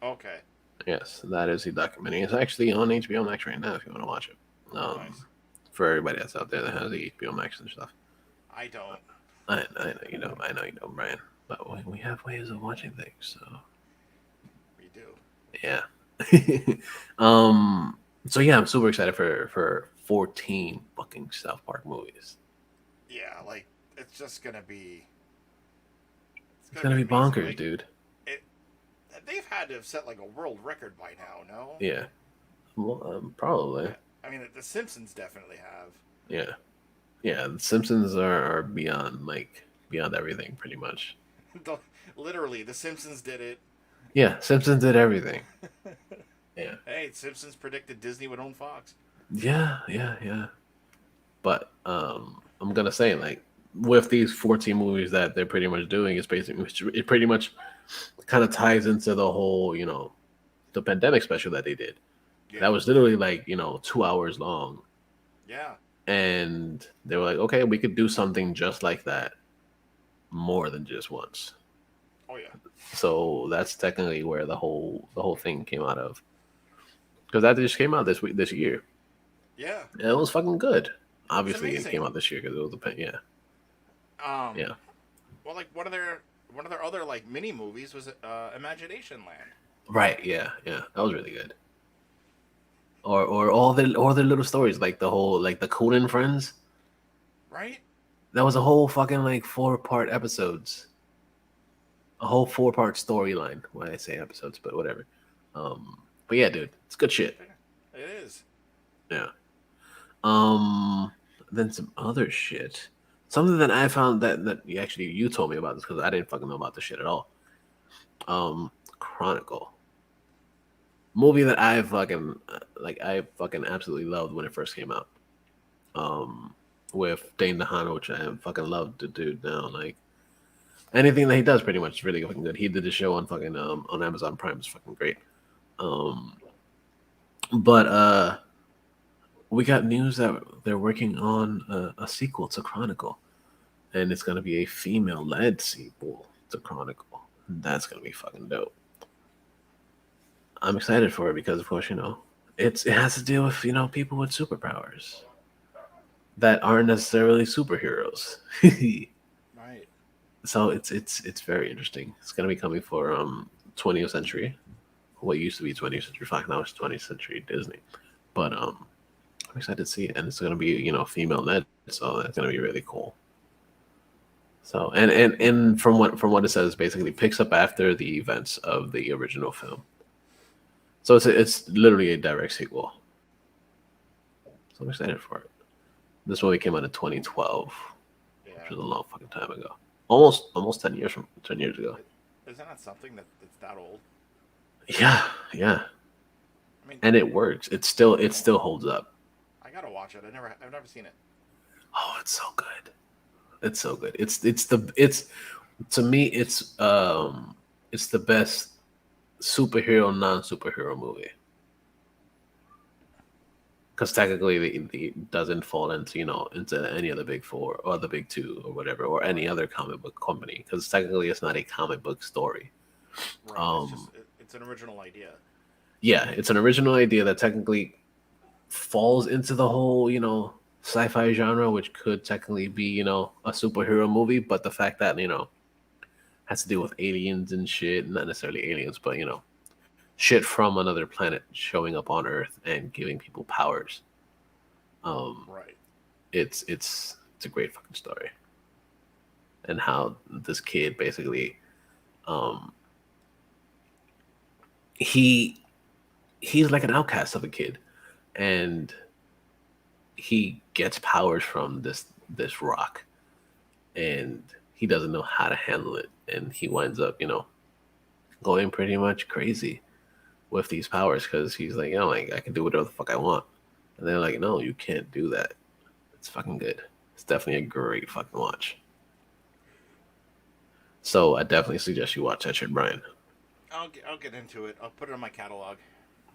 Okay. Yes, that is the documentary. It's actually on HBO Max right now if you want to watch it. Nice. For everybody that's out there that has the HBO Max and stuff. I don't. I know you know, Brian. But we have ways of watching things, so We do. yeah. um. So yeah, I'm super excited for 14 fucking South Park movies. Yeah, like it's just gonna be. It's It's gonna gonna be be amazing. bonkers, Like dude. it, they've had to have set like a world record by now. No. Yeah. Well, probably. I mean, the Simpsons definitely have. Yeah. Yeah. The Simpsons are beyond beyond everything, pretty much. Literally, the Simpsons did it. Yeah, Simpsons did everything. Yeah. Hey, Simpsons predicted Disney would own Fox. Yeah. But I'm gonna say like with these 14 movies that they're pretty much doing, it's basically it pretty much kind of ties into the whole the pandemic special that they did. That Yeah. was literally like 2 hours long, Yeah. and they were like, okay, we could do something just like that more than just once. Oh yeah. So that's technically where the whole thing came out of, because that just came out this year. Yeah. And it was fucking good. It's Obviously, it amazing. came out this year because it was yeah. Um. Yeah. Well, like one of their other like mini movies was Imagination Land. Right. Yeah. That was really good. Or all the little stories, like the whole like the Conan friends. Right. That was a whole fucking like 4-part episodes. A whole 4-part storyline. Why I say episodes, but whatever. But yeah, dude, it's good shit. It is. Yeah. Um. Then some other shit. Something that I found that you told me about this because I didn't fucking know about this shit at all. Chronicle. Movie that I fucking absolutely loved when it first came out. With Dane DeHaan, which I fucking love the dude now. Like anything that he does, pretty much is really fucking good. He did the show on fucking on Amazon Prime. It's fucking great. Um, but we got news that they're working on a sequel to Chronicle, and it's gonna be a female-led sequel to Chronicle. That's gonna be fucking dope. I'm excited for it because, of course, it has to deal with people with superpowers that aren't necessarily superheroes. Right. So it's very interesting. It's gonna be coming for 20th century, what used to be 20th century Fox, now it's 20th century Disney. But I'm excited to see it, and it's gonna be female led, so that's gonna be really cool. So and from what it says, basically picks up after the events of the original film. So it's literally a direct sequel. So I'm excited for it. This movie came out in 2012, which Yeah. was a long fucking time ago. Almost 10 years ago. Isn't that something that's that old? Yeah. I mean, And it works. It still holds up. I gotta watch it. I've never seen it. Oh, it's so good. It's so good. It's to me it's the best superhero non-superhero movie. Because technically it doesn't fall into any of the big four or the big two or whatever or any other comic book company, because technically it's not a comic book story. Right. It's just Um, it's an original idea. yeah, it's an original idea that technically falls into the whole sci-fi genre, which could technically be a superhero movie, but the fact that has to do with aliens and shit, not necessarily aliens, but shit from another planet showing up on Earth and giving people powers. Um, Right. it's a great fucking story, and how this kid basically, um, he he's like an outcast of a kid, and he gets powers from this rock, and he doesn't know how to handle it, and he winds up going pretty much crazy with these powers because he's like, like I can do whatever the fuck I want, and they're like, no, you can't do that. It's fucking good. It's definitely a great fucking watch. So I definitely suggest you watch that shit, Brian. I'll get into it. I'll put it on my catalog.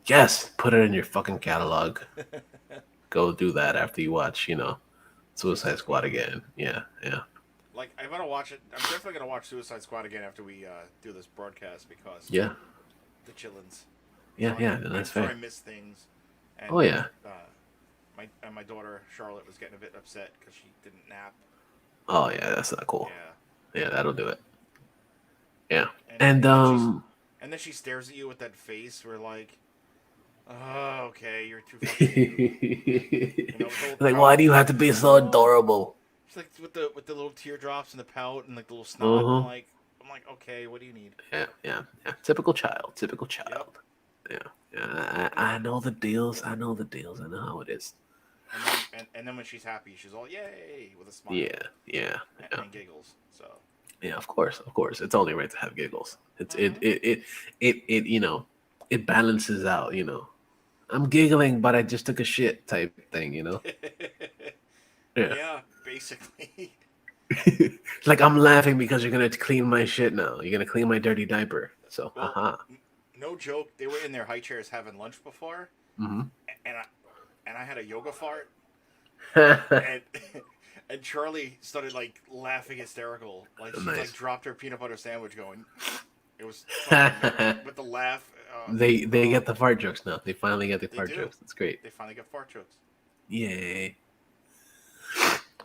Yes, put it in your fucking catalog. Go do that after you watch, Suicide Squad again. Yeah, yeah, Like I'm gonna watch it. I'm definitely gonna watch Suicide Squad again after we do this broadcast because yeah, the chillins. yeah, So yeah. I'm That's sure I fair. missed things, Oh and yeah. my daughter Charlotte was getting a bit upset because she didn't nap. Oh yeah. That's not cool. Yeah, Yeah, that'll do it. Yeah, and and and then she's and then she stares at you with that face where like, oh, okay, you're too fucking cute. You know, with the little like, pout. why do you have to be so Oh, adorable? she's like with the little teardrops and the pout and like the little Uh snot. huh. I'm like, okay, what do you need? Yeah, yeah, yeah. Typical child. Typical Yep. child. Yeah, yeah. I know the deals. I know the deals. I know how it is. And then when she's happy, she's all yay with a smile Yeah, yeah, yeah. and giggles. So. Yeah, of course, of course. It's only right to have giggles. It's it Mm-hmm. it it it, it it balances out. I'm giggling, but I just took a shit type thing. Yeah. Yeah, basically. Like I'm laughing because you're gonna clean my shit now. You're gonna clean my dirty diaper. So, Well, haha. no joke. They were in their high chairs having lunch before, Mm-hmm. and I had a yoga fart, Nice. and and Charlie started like laughing hysterical. Like she like dropped her peanut butter sandwich, going. It was fucking with the laugh. They get the fart jokes now. They finally get the They fart do. jokes. That's great. They finally got fart jokes. Yay.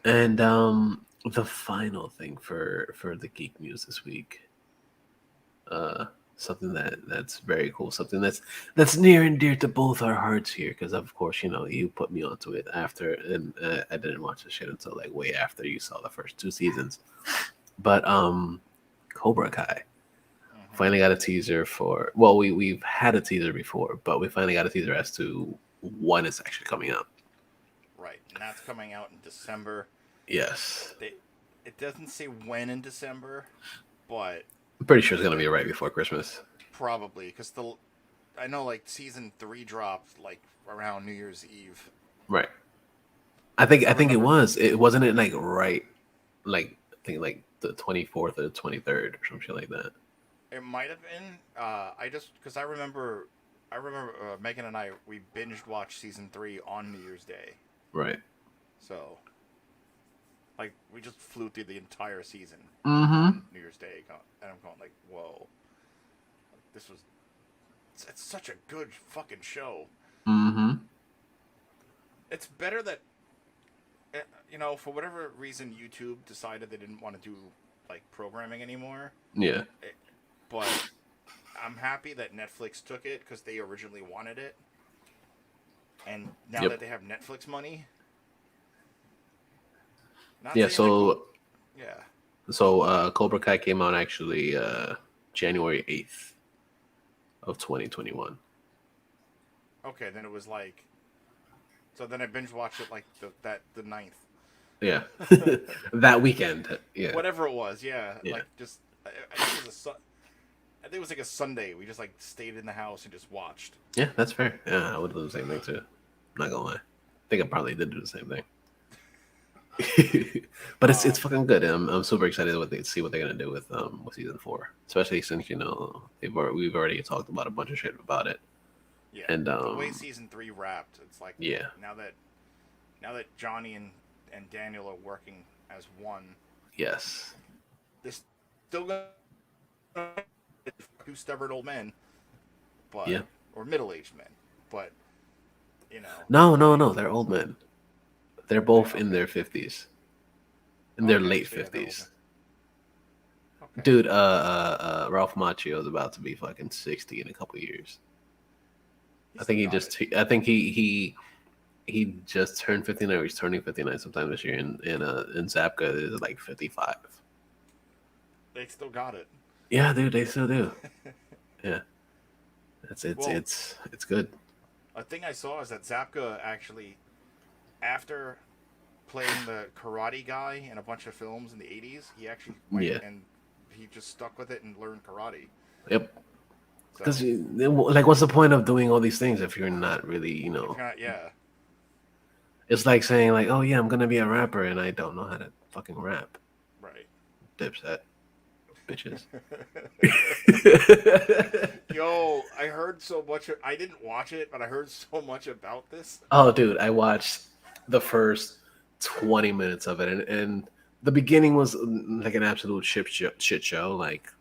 And the final thing for the geek news this week. Uh something that's very cool. Something that's near and dear to both our hearts here because of course, you put me onto it after and I didn't watch the shit until like way after you saw the first two seasons. But Cobra Kai Mm-hmm. finally got a teaser for well we've had a teaser before, but we finally got a teaser as to when it's actually coming out. Right, and that's coming out in December. Yes. They, it doesn't say when in December, but I'm pretty sure it's gonna be right before Christmas. probably because the I know like season 3 dropped like around New Year's Eve. Right. I think it Remember was. It wasn't it like right I think like the 24th or the 23rd or some shit like that. it might have been. I just because I remember Megan and I we binged watched season 3 on New Year's Day, Right. so like we just flew through the entire season Mm-hmm. on New Year's Day, and I'm going like, whoa, this was it's such a good fucking show. Mm-hmm. It's better that for whatever reason YouTube decided they didn't want to do like programming anymore. Yeah. It, but I'm happy that Netflix took it because they originally wanted it, and now Yep. that they have Netflix money, not Yeah, saying like so yeah, Cobra Kai came out actually January 8th of 2021. okay, then it was like so then I binge watched it like the ninth, Yeah. That weekend. Yeah. whatever it was, yeah, Yeah. like just I think it was I think it was like a Sunday. We just like stayed in the house and just watched. Yeah, that's fair. Yeah, I would do the same thing too. Not gonna lie. I think I probably did do the same thing. But it's Um, fucking good. I'm super excited to see what they're gonna do with season 4, especially since we've already talked about a bunch of shit about it. yeah, And the way season 3 wrapped, it's like yeah, now that Johnny and Daniel are working as one, yes, they're still gonna two stubborn old men, but yeah. or middle aged men, but you know, No, they're old men. They're they both in okay, their 50s, in their okay, late so yeah, they're old men. 50s. Okay, Dude, Ralph Macchio is about to be fucking 60 in a couple years. he I still think got it. I think he just turned 59 or he's turning 59 sometime this year and Zapka is like 55. They still got it. Yeah, dude, they still do. Yeah. It's Well, it's good. a thing I saw is that Zapka actually, after playing the karate guy in a bunch of films in the 80s, he actually went Yeah. and he just stuck with it and learned karate. Yep. Because So, like, what's the point of doing all these things if you're not really, if you're not, yeah, It's like saying like, oh yeah, I'm gonna be a rapper and I don't know how to fucking rap. right. Dipset, bitches. heard so much. I didn't watch it, but I heard so much about this. Oh, dude, I watched the first 20 minutes of it, and the beginning was like an absolute shit show. Like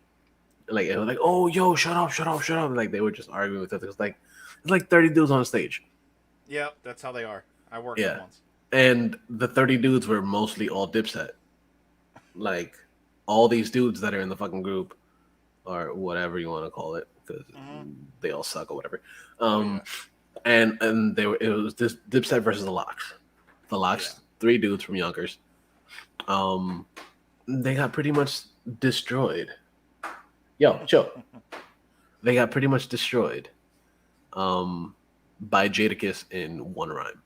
it was like, oh, yo, shut up, shut up, shut up. Like they were just arguing with it. It's like 30 dudes on stage. Yeah, that's how they are. I worked them Yeah, once. and the 30 dudes were mostly all Dipset. Like all these dudes that are in the fucking group, or whatever you want to call it, because Mm-hmm. they all suck or whatever. Oh Um, yeah, and it was this Dipset versus the Locks. The yeah. Locks, three dudes from Yonkers. Um, they got pretty much destroyed. Yo, chill. They got pretty much destroyed. By Jadakiss in one rhyme.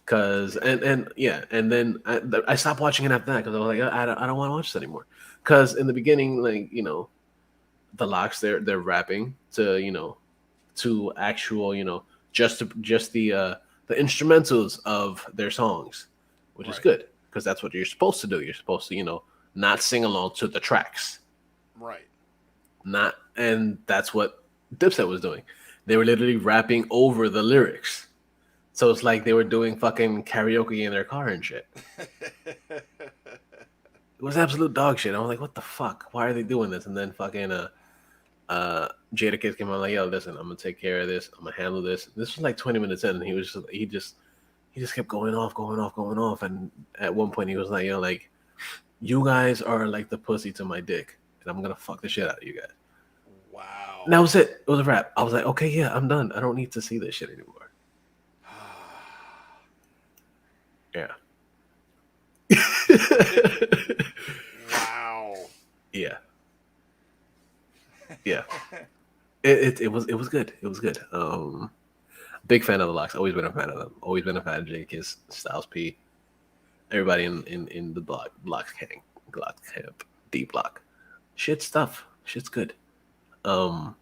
Cause and yeah, and then I stopped watching it after that because I was like, I don't want to watch this anymore. Cause in the beginning, like the Locks, they're rapping to to actual just the instrumentals of their songs, which is Right, good because that's what you're supposed to do. You're supposed to not sing along to the tracks, right. not and that's what Dipset was doing. They were literally rapping over the lyrics. So it's like they were doing fucking karaoke in their car and shit. It was absolute dog shit. I was like, what the fuck? Why are they doing this? And then fucking Jadakiss came on like, yo, listen, I'm gonna take care of this. I'm gonna handle this. This was like 20 minutes in, and he just kept going off, going off, going off. And at one point, he was like, yo, like, you guys are like the pussy to my dick, and I'm gonna fuck the shit out of you guys. And Wow. that was it. It was a wrap. I was like, okay, yeah, I'm done. I don't need to see this shit anymore. Yeah. Wow. Yeah. Yeah. It was good. It was good. Big fan of the Locks. Always been a fan of them. Always been a fan of J-Kiss, Styles P. Everybody in the block camp, D block. Shit stuff. Shit's good. Um.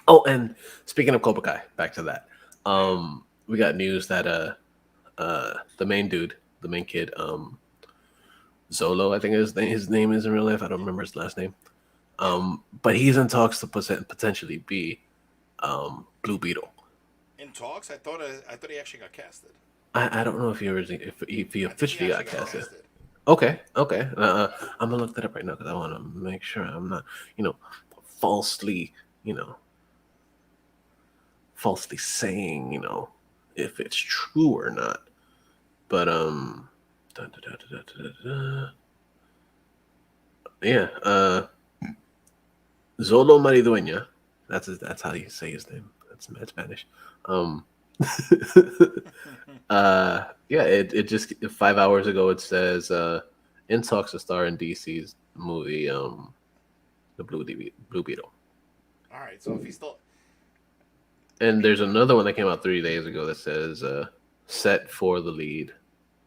Oh, and speaking of Cobra Kai, back to that. Yeah. We got news that the main dude, the main kid, Zolo, I think his name is in real life. I don't remember his last name. Yeah. But he's in talks to potentially be Blue Beetle. In talks, I thought he actually got casted. I don't know if he I think he officially actually got got casted. casted. Okay, okay. I'm gonna look that up right now because I want to make sure I'm not, falsely, you know, falsely saying, if it's true or not. But da, da, da, da, da, da, da. Yeah, Zolo Maridueña. That's how you say his name. That's mad Spanish. Um, yeah, it just 5 hours ago it says in talks to star in DC's movie the Blue Beetle. All right. So if he's still, I And mean, there's another one that came out 3 days ago that says set for the lead.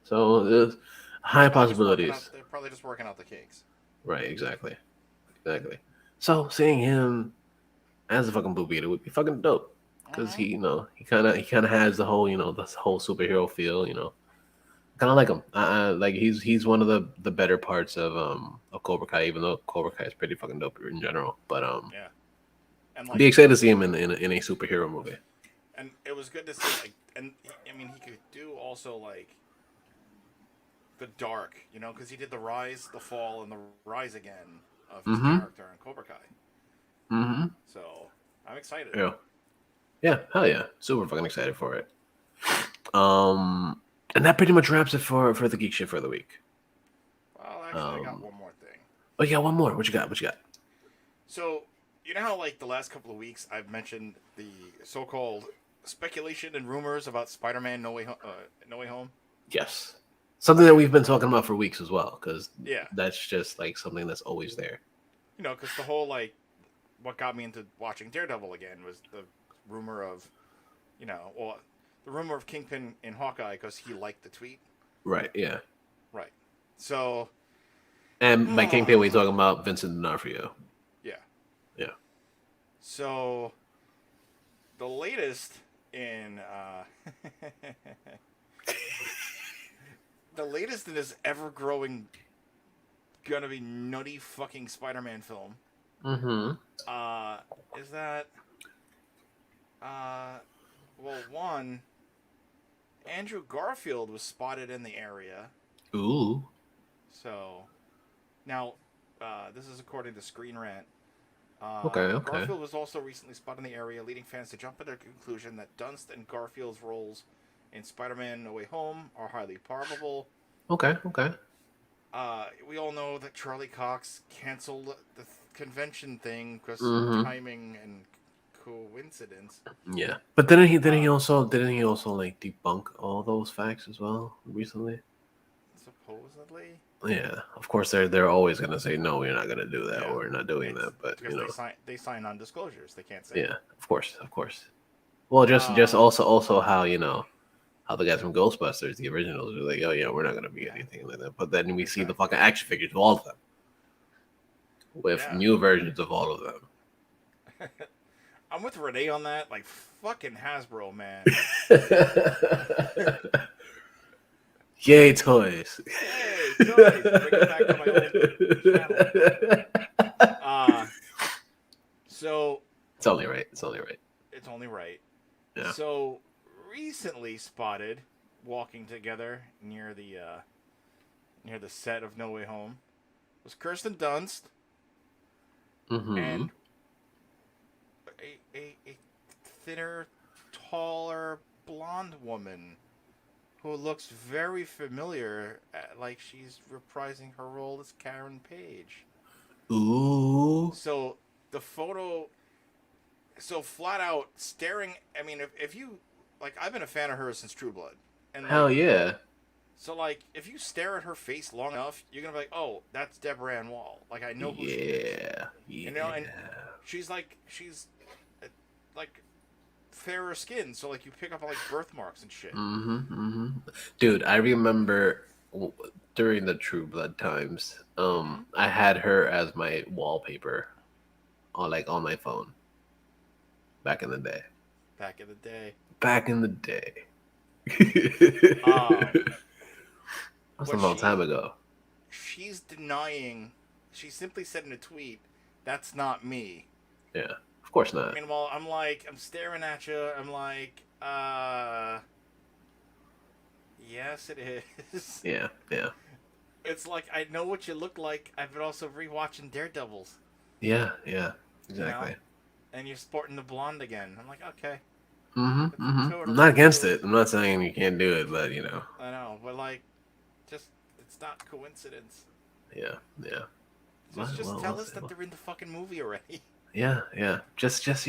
So there's high possibilities. they're probably just working out the kinks. Right, exactly. So seeing him as a fucking Blue Beetle would be fucking dope because Mm-hmm. he kind of has the whole this whole superhero feel. Kind of like him. Like he's one of the better parts of Cobra Kai, even though Cobra Kai is pretty fucking dope in general. But Yeah. And be like, excited to see him in a superhero movie. and it was good to see like, and I mean, he could do also like the dark, because he did the rise, the fall, and the rise again of his Mm-hmm. character in Cobra Kai. Mm-hmm. So I'm excited. Yeah. Yeah. Hell yeah. Super fucking excited for it. And that pretty much wraps it for the geek shit for the week. Well, actually, I got one more thing. Oh yeah, one more. What you got? What you got? So you know how like the last couple of weeks I've mentioned the so-called speculation and rumors about Spider-Man No Way Home. Yes. Something that we've been talking about for weeks as well, because Yeah, that's just like something that's always there. because the whole like what got me into watching Daredevil again was the rumor of, well, the rumor of Kingpin in Hawkeye because he liked the tweet. Right. Yeah. Right. So And by Kingpin, we talking about Vincent D'Onofrio. yeah. Yeah. So the latest in the latest in this ever-growing, gonna be nutty fucking Spider-Man film Mm-hmm. is that Uh, well, one, Andrew Garfield was spotted in the area. Ooh. So now, this is according to Screen Rant. Okay. Okay. Garfield was also recently spotted in the area, leading fans to jump to the conclusion that Dunst and Garfield's roles in Spider-Man: No Way Home are highly probable. Okay. Okay. We all know that Charlie Cox canceled the convention thing because Mm-hmm. timing and coincidence. Yeah. But didn't he Uh, also like debunk all those facts as well recently? Supposedly, Yeah. Of course they're always gonna say no, we're not gonna do that, or yeah, we're not doing it's that. But because they sign on disclosures. They can't say yeah. it. Of course. Of course. Well, just Uh, also how how the guys from Ghostbusters, the originals, were like, oh yeah, we're not gonna be yeah, anything like that. But then we see the exactly. fucking action figures of all of them with Yeah, new versions of all of I'm with Renee on that. Like fucking Hasbro, man. them. Yay, toys! Hey, toys! Bring it back to my old channel. Uh, so It's only right. It's only right. it's only right. Yeah. So recently spotted walking together near the set of No Way Home was Kirsten Dunst Mm-hmm. and a thinner, taller, blonde woman who looks very familiar, like she's reprising her role as Karen Page. Ooh. So the photo, so flat out staring. I mean, if you like, I've been a fan of hers since True Blood, and Hell like, yeah. so like, if you stare at her face long enough, you're gonna be like, oh, that's Deborah Ann Wall. Like, I know who she is. Yeah. And Yeah. she's uh, like fairer skin, so like you pick up on like birthmarks and shit. Mm-hmm. Mm-hmm. Dude, I remember during the True Blood times, Mm-hmm. I had her as my wallpaper on my phone back in the day. Back in the day. Back in the day. Um, That's a but long time ago. she's denying. She simply said in a tweet, "That's not me." Yeah. Of course not. Meanwhile, I'm staring at you. I'm like, yes, it is. Yeah. Yeah. It's like I know what you look like. I've been also rewatching Daredevils, Yeah. Yeah. you know, Exactly. and you're sporting the blonde again. I'm like, okay, Mm-hmm. it's Mm-hmm. I'm not totally against cool. it. I'm not saying you can't do it, but I know, but like, just it's not coincidence. yeah. Yeah. Just We'll tell us see. that they're in the fucking movie already. Yeah. Yeah. Just just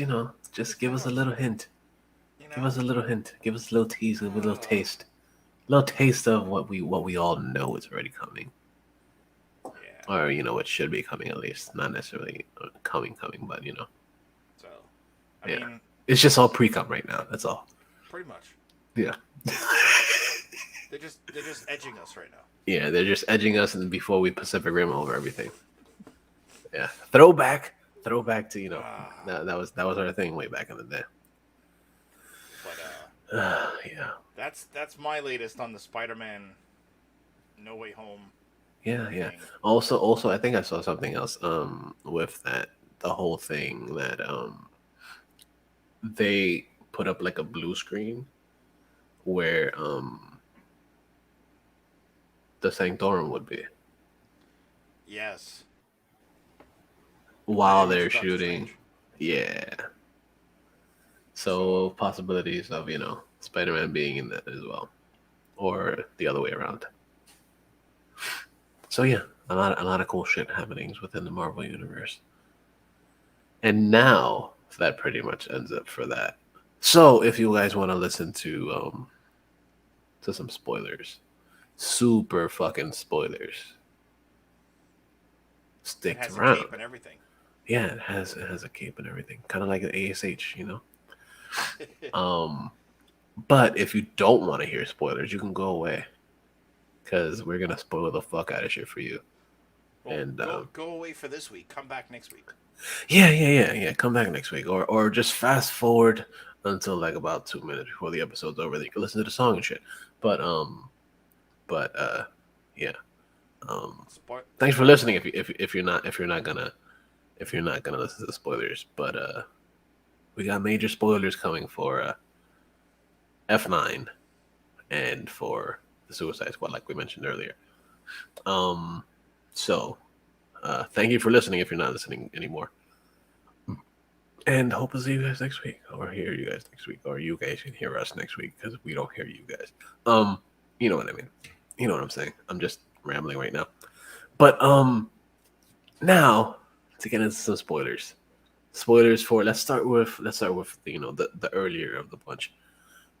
Just give tell us a us, little hint. you Give know. us a little hint. Give us a little tease. Give us a little Oh, taste. A little taste of what we all know is already coming, yeah. or what should be coming at least. Not necessarily coming, but So, I yeah. mean, It's just all pre-com right now. That's all. pretty much. Yeah. They're just edging us right now. Yeah, they're just edging us, and before we Pacific Rim over everything. Yeah, throwback to Ah, that was our thing way back in the day. but Yeah, that's my latest on the Spider-Man No Way Home yeah. thing. Also, I think I saw something else. With that, the whole thing that they put up like a blue screen where the Sanctorum would be Yes, that while image they're of Doctor shooting. Strange. Yeah. So So possibilities of Spider-Man being in that as well, or the other way around. So yeah, a lot of cool shit happenings within the Marvel universe. And now that pretty much ends up for that. So if you guys want to listen to some spoilers, super fucking spoilers, it stick has a around. cape and everything. Yeah, it has a cape and everything, kind of like an ASH. But if you don't want to hear spoilers, you can go away because we're gonna spoil the fuck out of shit for you. Well, And go away for this week. Come back next week. yeah. Come back next week, or just fast forward until like about 2 minutes before the episode's over. Then you can listen to the song and shit. But yeah. Thanks for listening. Spoiler. If you're not gonna listen to the spoilers, but we got major spoilers coming for F9 and for the Suicide Squad, like we mentioned earlier. Um, so thank you for listening. If you're not listening anymore, and hope to see you guys next week, or hear you guys next week, or you guys can hear us next week because we don't hear you guys. You know what I mean. You know what I'm saying. I'm just rambling right now. But now to get into some spoilers. Spoilers for let's start with the earlier of the bunch.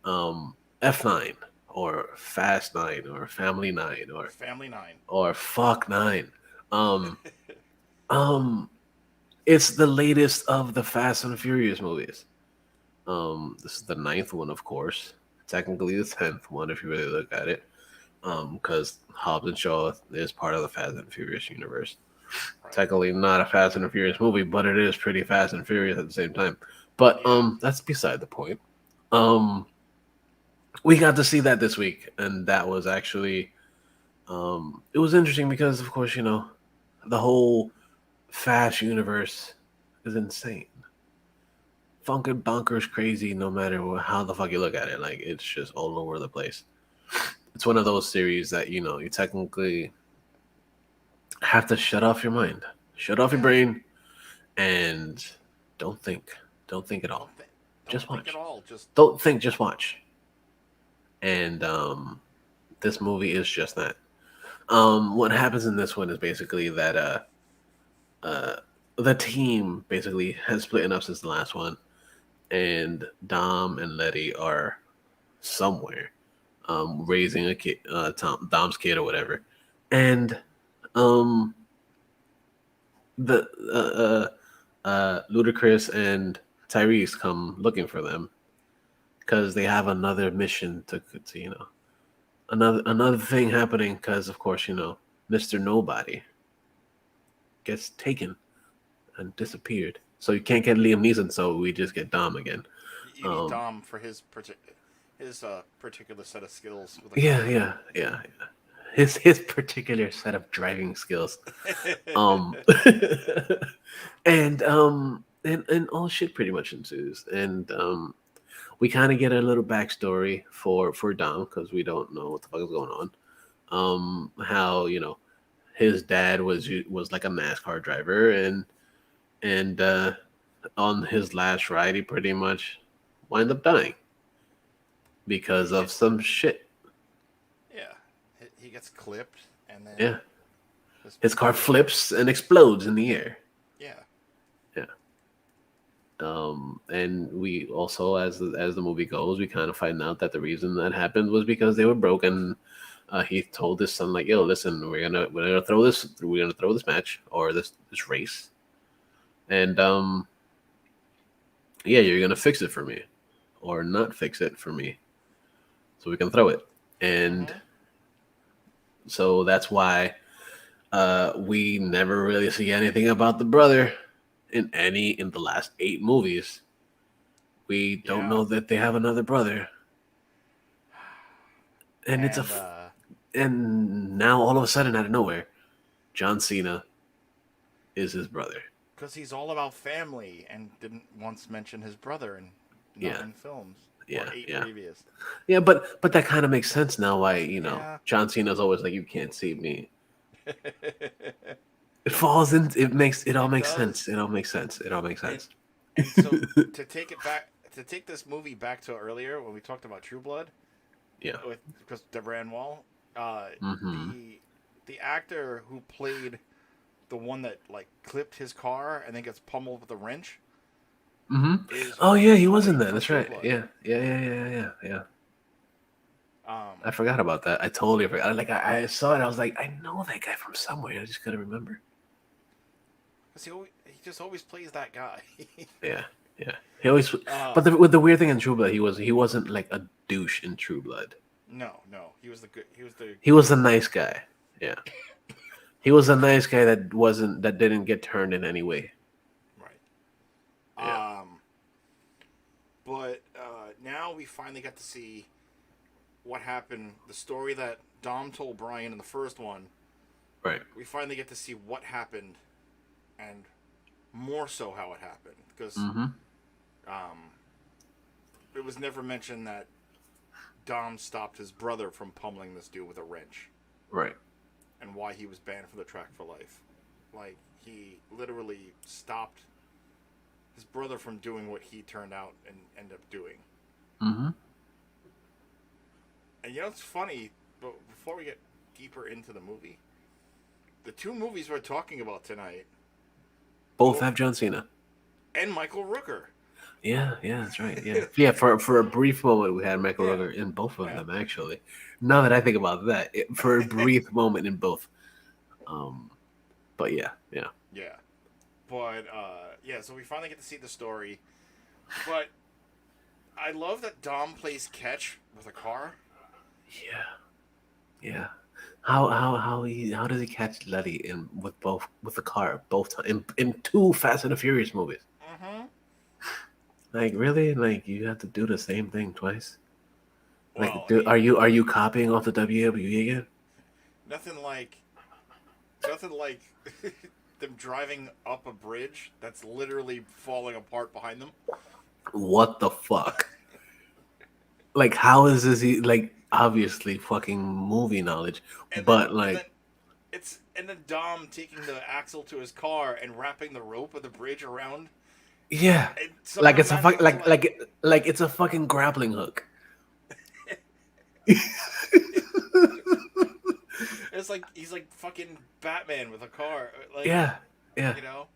F9 or Fast 9 or Family 9 Family 9. or Fuck 9. Um um it's the latest of the Fast and Furious movies. This is the ninth one, of course. Technically the 10th one if you really look at it. Because Hobbs and Shaw is part of the Fast and Furious universe. Right. Technically not a Fast and Furious movie, but it is pretty Fast and Furious at the same time. But Yeah. that's beside the point. Um, we got to see that this week, and that was actually it was interesting because, of course, the whole Fast universe is insane, funkin' bonkers, crazy. No matter how the fuck you look at it, like it's just all over the place. It's one of those series that you technically have to shut off your mind, shut off your Yeah. brain, and don't think. Don't think at all. Don't think. Just Don't think at watch. all. Just Don't think, just watch. And this movie is just that. What happens in this one is basically that uh, the team basically has split up since the last one, and Dom and Letty are somewhere raising a kid, Dom's kid or whatever, and um, the Ludacris and Tyrese come looking for them because they have another mission to another thing happening because of course Mr. Nobody gets taken and disappeared. So you can't get Liam Neeson, so we just get Dom again. you need Um, Dom for his particular set of skills with a yeah, car. yeah. His particular set of driving skills. Um, and all shit pretty much ensues, and we kind of get a little backstory for Dom because we don't know what the fuck is going on. How his dad was like a NASCAR driver, and on his last ride, he pretty much wind up dying because He of get some shit. yeah. He gets clipped and then Yeah, just his car flips and explodes in the air. yeah. Yeah. And we also, as the movie goes, we kind of find out that the reason that happened was because they were broken. He told his son like, "Yo, listen, we're gonna throw this match or this race, and yeah, you're gonna fix it for me, or not fix it for me, so we can throw it." And Mm-hmm. so that's why we never really see anything about the brother in the last 8 movies. We don't Yeah. know that they have another brother, and And and now all of a sudden out of nowhere, John Cena is his brother. because he's all about family and didn't once mention his brother in Yeah, 9 films or yeah, eight yeah, previous. yeah. But that kind of makes sense now. Why Yeah. John Cena's always like, "You can't see me." It falls in. It all It makes does. sense. It all makes sense. It all makes And sense. and so to take it back to take this movie back to earlier when we talked about True Blood Yeah. with because Deborah Wall, uh, Mm-hmm. the actor who played the one that like clipped his car and then gets pummeled with a wrench Mm-hmm. is Oh yeah, he was in Paulie that. from That's True right. Blood. Yeah. Um, I forgot about that. I totally forgot. Like I saw it. I was like, I know that guy from somewhere. I just couldn't remember. 'cause he just always plays that guy. Yeah, yeah. He always. uh, But with the weird thing in True Blood, he wasn't like a douche in True Blood. no, he was the good. He was the He was a nice guy. Yeah, he was a nice guy that didn't get turned in any way. right. Yeah. But now we finally got to see what happened. The story that Dom told Brian in the first one. Right. We finally get to see what happened, and more so how it happened. Because Mm-hmm. Um, it was never mentioned that Dom stopped his brother from pummeling this dude with a wrench, Right. and why he was banned from the track for life. Like, he literally stopped his brother from doing what he turned out and ended up doing. Mm-hmm. And you know, it's funny, but before we get deeper into the movie, the two movies we're talking about tonight, Both have John Cena. and Michael Rooker. Yeah, that's right. Yeah, yeah. For a brief moment, we had Michael Yeah. Rooker in both of Yeah. them. Actually, now that I think about that, for a brief moment in both. But yeah. Yeah. But, yeah, so we finally get to see the story. But I love that Dom plays catch with a car. Yeah. How does he catch Letty in with the car both in two Fast and the Furious movies? Mm-hmm. Like really? Like you have to do the same thing twice? Well, Like, I mean, are you copying off the WWE again? nothing like, nothing like them driving up a bridge that's literally falling apart behind them. What the fuck? Like, how is this? Like, obviously, fucking movie knowledge, And then, but and then like, and then Dom taking the axle to his car and wrapping the rope of the bridge around, yeah, and like somehow it's a fuck, managing to like it's a fucking grappling hook. it's like he's like fucking Batman with a car, like, Yeah, yeah. you know.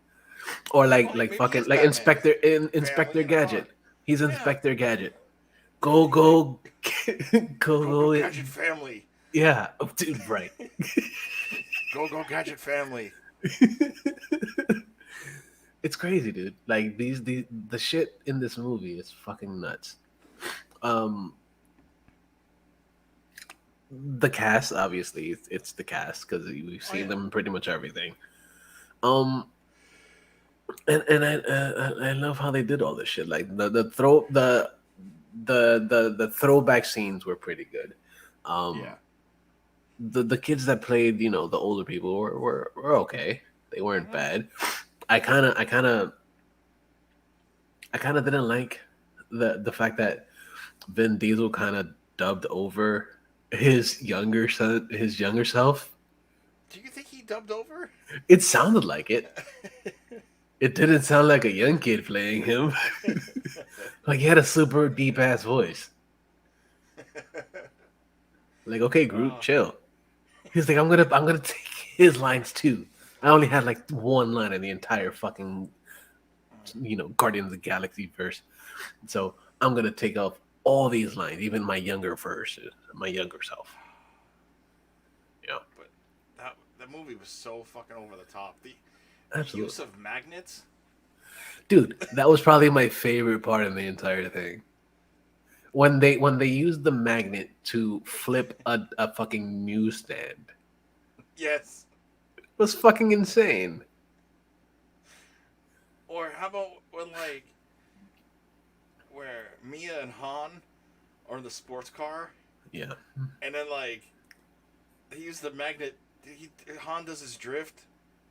Or Well, like maybe fucking he's like Batman with Inspector family in a car. Gadget. He's Yeah, Inspector Gadget. he's Go like go go go go. gadget family, Yeah, oh, dude, right. go gadget family. It's crazy, dude. Like the shit in this movie is fucking nuts. Um, the cast, obviously, it's the cast because we've Oh seen yeah, them in pretty much everything. Um, and I love how they did all this shit. Like the throwback scenes were pretty good. yeah. Um, the kids that played, the older people were okay. They weren't Mm-hmm. bad. I kind of I kind of I kind of didn't like the fact that Vin Diesel kind of dubbed over his younger self. Do you think he dubbed over? It sounded like it. It didn't sound like a young kid playing him. Like he had a super deep ass voice. Like, okay, Groot, uh, chill. He's like, I'm gonna take his lines too. I only had like one line in the entire fucking Guardians of the Galaxy verse. So I'm gonna take off all these lines, even my younger verses, my younger self. Yeah, but that movie was so fucking over the top. The use absolutely, of magnets. dude. That was probably my favorite part in the entire thing. When they used the magnet to flip a fucking newsstand, Yes. it was fucking insane. Or how about when, like, where Mia and Han are in the sports car, Yeah, and then, like, they use the magnet. Han does his drift,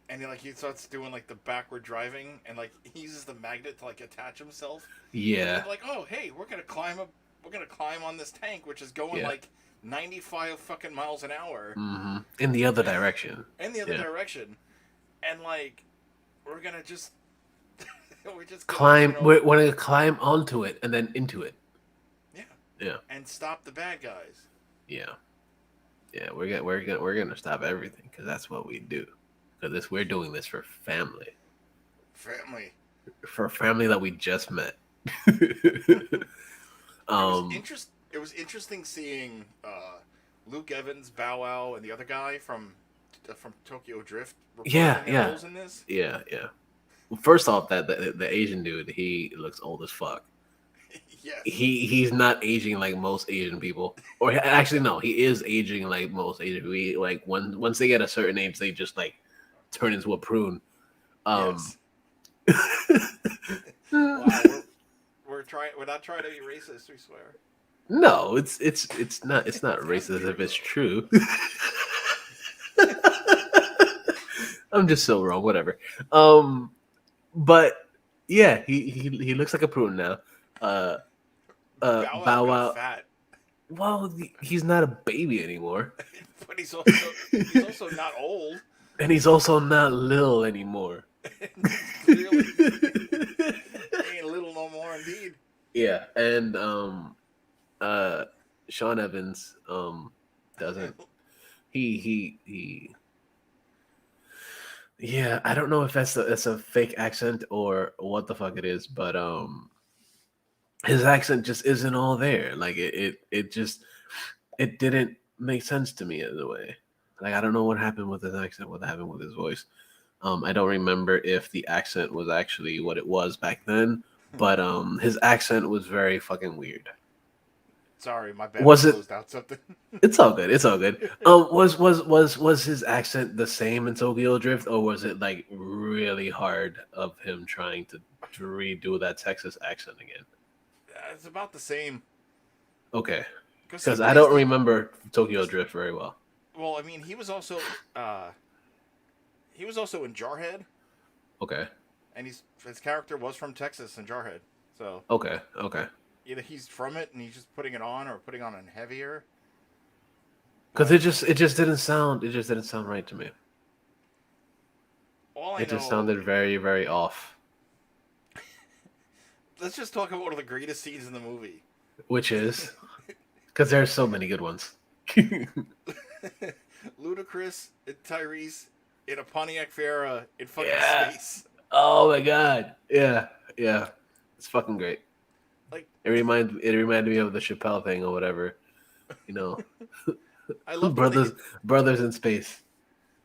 and he starts doing like the backward driving, and like he uses the magnet to like attach himself, and yeah, then like, oh hey, we're gonna climb up, we're gonna climb on this tank, which is going yeah. like 95 fucking miles an hour In the other direction. in the other Yeah, direction, and like we're gonna just we're just gonna climb. We're gonna climb onto it and then into it. yeah, Yeah, and stop the bad guys. yeah, yeah. We're gonna stop everything because that's what we do. Because we're doing this Family. for family that we just met. um, It was interesting seeing Luke Evans, Bow Wow, and the other guy from Tokyo Drift yeah, reprising their yeah, roles in this. yeah. Well, first off, that the Asian dude, he looks old as fuck. Yes. He's not aging like most Asian people, or actually no, he is aging like most Asian people. Like once they get a certain age, they just like turn into a prune. Um, Yes. Wow. We're not trying to be racist. We swear. no, it's not racist if it's true. I'm just so wrong. Whatever. But Yeah, he looks like a prune now. Uh, Bow Wow Bow got Wow. fat, Well, he's not a baby anymore, but he's also not old, and he's also not little anymore. and he's clearly ain't little no more. Indeed, Yeah, and uh, Sean Evans doesn't. He. Yeah, I don't know if that's a fake accent or what the fuck it is, but his accent just isn't all there. Like it just it didn't make sense to me in a way. Like I don't know what happened with his accent, what happened with his voice. I don't remember if the accent was actually what it was back then, but his accent was very fucking weird. sorry, my bad. I Was it? closed out something. It's all good. It's all good. Was his accent the same in Tokyo Drift, or was it like really hard of him trying to redo that Texas accent again? It's about the same Okay, because he because I plays don't the. remember Tokyo Cause, Drift very well. well, I mean, he was also in Jarhead, Okay, and his character was from Texas in Jarhead, so okay. either he's from it and he's just putting it on, or putting on heavier. Because But it just didn't sound right to me. all I It just know, sounded very very off, let's just talk about one of the greatest scenes in the movie. which is because there's so many good ones. Ludacris and Tyrese in a Pontiac Fiera in fucking Yeah. space. Oh my god. Yeah. Yeah. It's fucking great. Like, It reminded me of the Chappelle thing or whatever. You know, I loved when they brothers hit. brothers in space.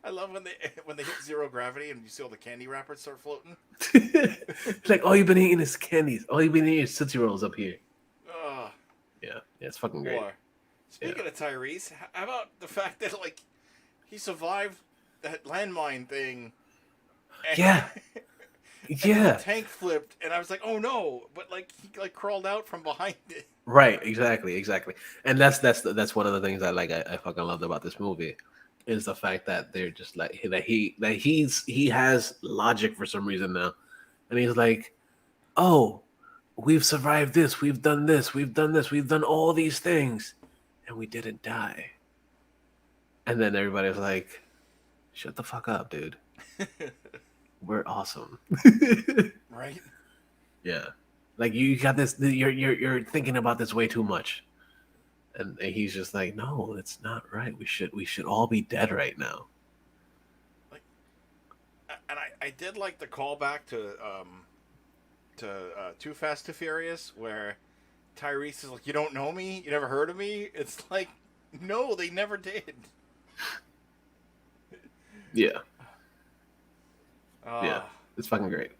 I love when they hit zero gravity and you see all the candy wrappers start floating. It's like all you've been eating is candies. All you've been eating is Tootsie Rolls up here. Oh, Yeah. Yeah. It's fucking great. boy. Yeah. Speaking of Tyrese, how about the fact that like he survived that landmine thing, and, Yeah. and then the Yeah. tank flipped, and I was like, oh no! But like he like crawled out from behind it. Right. Exactly. And that's one of the things I fucking loved about this movie is the fact that they're just like he has logic for some reason now, and he's like, oh, we've survived this, we've done this, we've done this, we've done all these things, and we didn't die. And then everybody's like, shut the fuck up, dude. We're awesome. Right? Yeah. Like you got this you're thinking about this way too much. And he's just like, no, it's not right. We should all be dead right now. Like, and I did like the callback to Too Fast to Furious where Tyrese is like, you don't know me, you never heard of me. It's like, no, they never did. Yeah. Uh, Yeah. It's fucking great.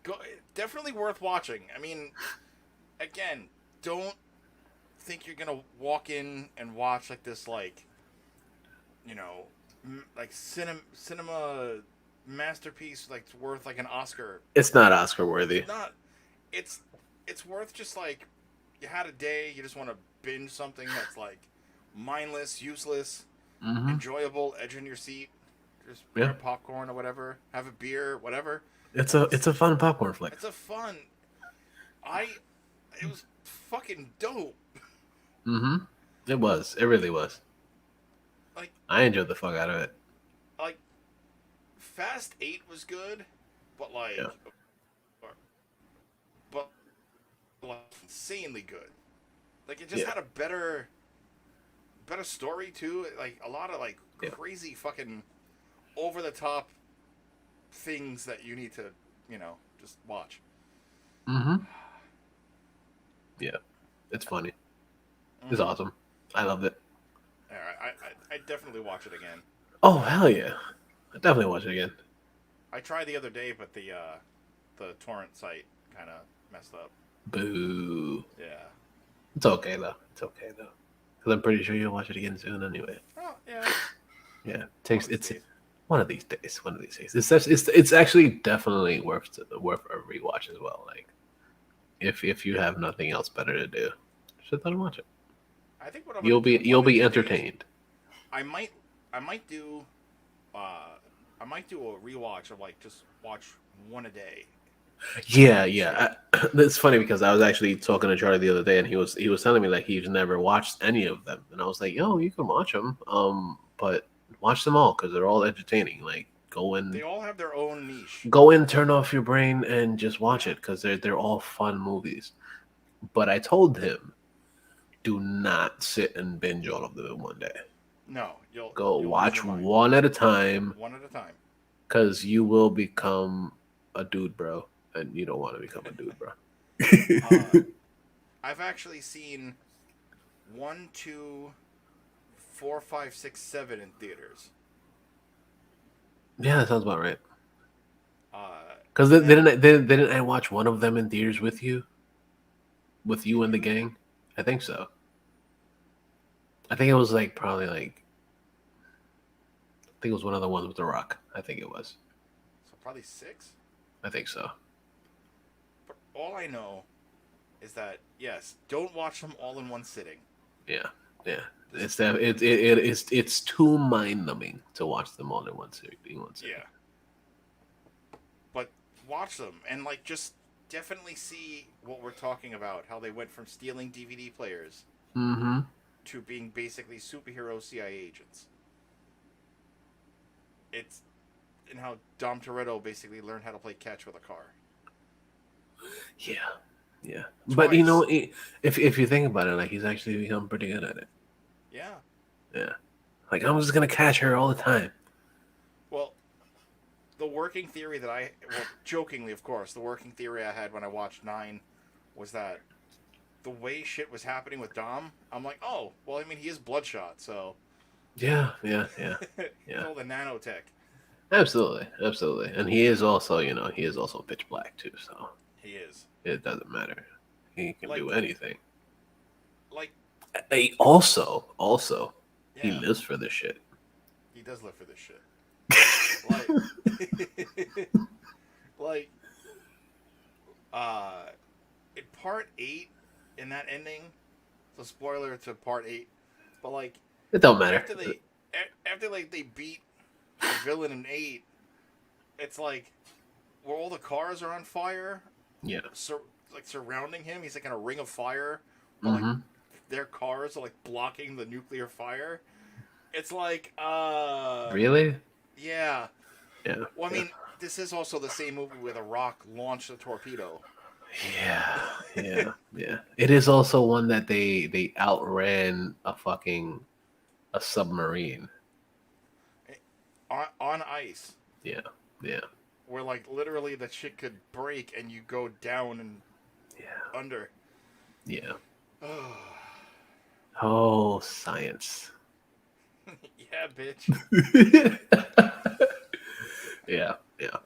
go, definitely worth watching. I mean, again, don't think you're gonna walk in and watch like this, like, you know, like cinema masterpiece, like it's worth like an Oscar. It's not Oscar worthy. Not. It's it's worth just like you had a day, you just want to binge something that's like mindless, useless, Mm-hmm. enjoyable, edge in your seat, just Yeah. grab popcorn or whatever, have a beer, whatever. It's a fun popcorn flick. It's a fun. I. It was fucking dope. Mm-hmm. It was. It really was. Like I enjoyed the fuck out of it. like Fast 8 was good, but like Yeah. but like insanely good. Like it just Yeah. had a better story too. Like a lot of like Yeah. crazy fucking over the top things that you need to, just watch. Mm-hmm. Yeah. It's funny. It's Mhm. awesome. I loved it. All right, I definitely watch it again. Oh hell yeah. I definitely watch it again. I tried the other day, but the torrent site kind of messed up. Boo. Yeah. It's okay though. It's okay though. Because I'm pretty sure you'll watch it again soon anyway. Oh yeah. Yeah. One of these It's days. one of these days. One of these days. It's actually definitely worth a rewatch as well. Like if you have nothing else better to do, sit down and watch it. I think what I'm You'll gonna be do one of these days, entertained. I might I might do uh I might do a rewatch of like just watch one a day Yeah, yeah. It's funny because I was actually talking to Charlie the other day, and he was telling me like he's never watched any of them, and I was like, yo, you can watch them, but watch them all because they're all entertaining. Like They all have their own niche. go in, turn off your brain, and just watch Yeah. it because they're all fun movies. But I told him, do not sit and binge all of them in one day. No, Go you'll lose your watch mind. one at a time One at a time. because you will become a dude, bro, and you don't want to become a dude, bro. I've actually seen 1, 2, 4, 5, 6, 7 in theaters. Yeah, that sounds about right. Because And then didn't I watch one of them in theaters with you did and the you? gang? I think so. I think it was like probably like I think it was one of the ones with the Rock. I think it was. So probably 6. I think so. But all I know is that yes, don't watch them all in one sitting. Yeah, yeah. Just, It's too mind numbing to watch them all in one series. yeah. But watch them and like just definitely see what we're talking about. How they went from stealing DVD players Mm-hmm. to being basically superhero CIA agents. It's and how Dom Toretto basically learned how to play catch with a car. Yeah, yeah. But you know, Twice. if you think about it, like he's actually become pretty good at it. Yeah. Yeah. Like I'm just gonna catch her all the time. Well, the working theory that jokingly, of course, the working theory I had when I watched 9 was that the way shit was happening with Dom, I'm like, oh, well, I mean, he is Bloodshot, so. Yeah, yeah, yeah, He's yeah. all the nanotech. Absolutely, absolutely. And he is also, he is also pitch black too. So He is. it doesn't matter. He can Like, do anything. like, Also, he yeah, lives for this shit. he does live for this shit. Like, like, uh, in part 8, in that ending, so spoiler to part 8, but like, It don't matter. after like they beat the villain in 8, it's like where all the cars are on fire, Yeah. like surrounding him. He's like in a ring of fire, but like Mm-hmm. their cars are like blocking the nuclear fire. It's like, Really? yeah. Yeah. Well, I mean, this is also the same movie where The Rock launched a torpedo. Yeah. Yeah. Yeah. It is also one that they outran a submarine. On ice, Yeah. Yeah. where like literally the shit could break and you go down and Yeah. under. Yeah. Oh, science. Yeah, bitch. Yeah. Yeah.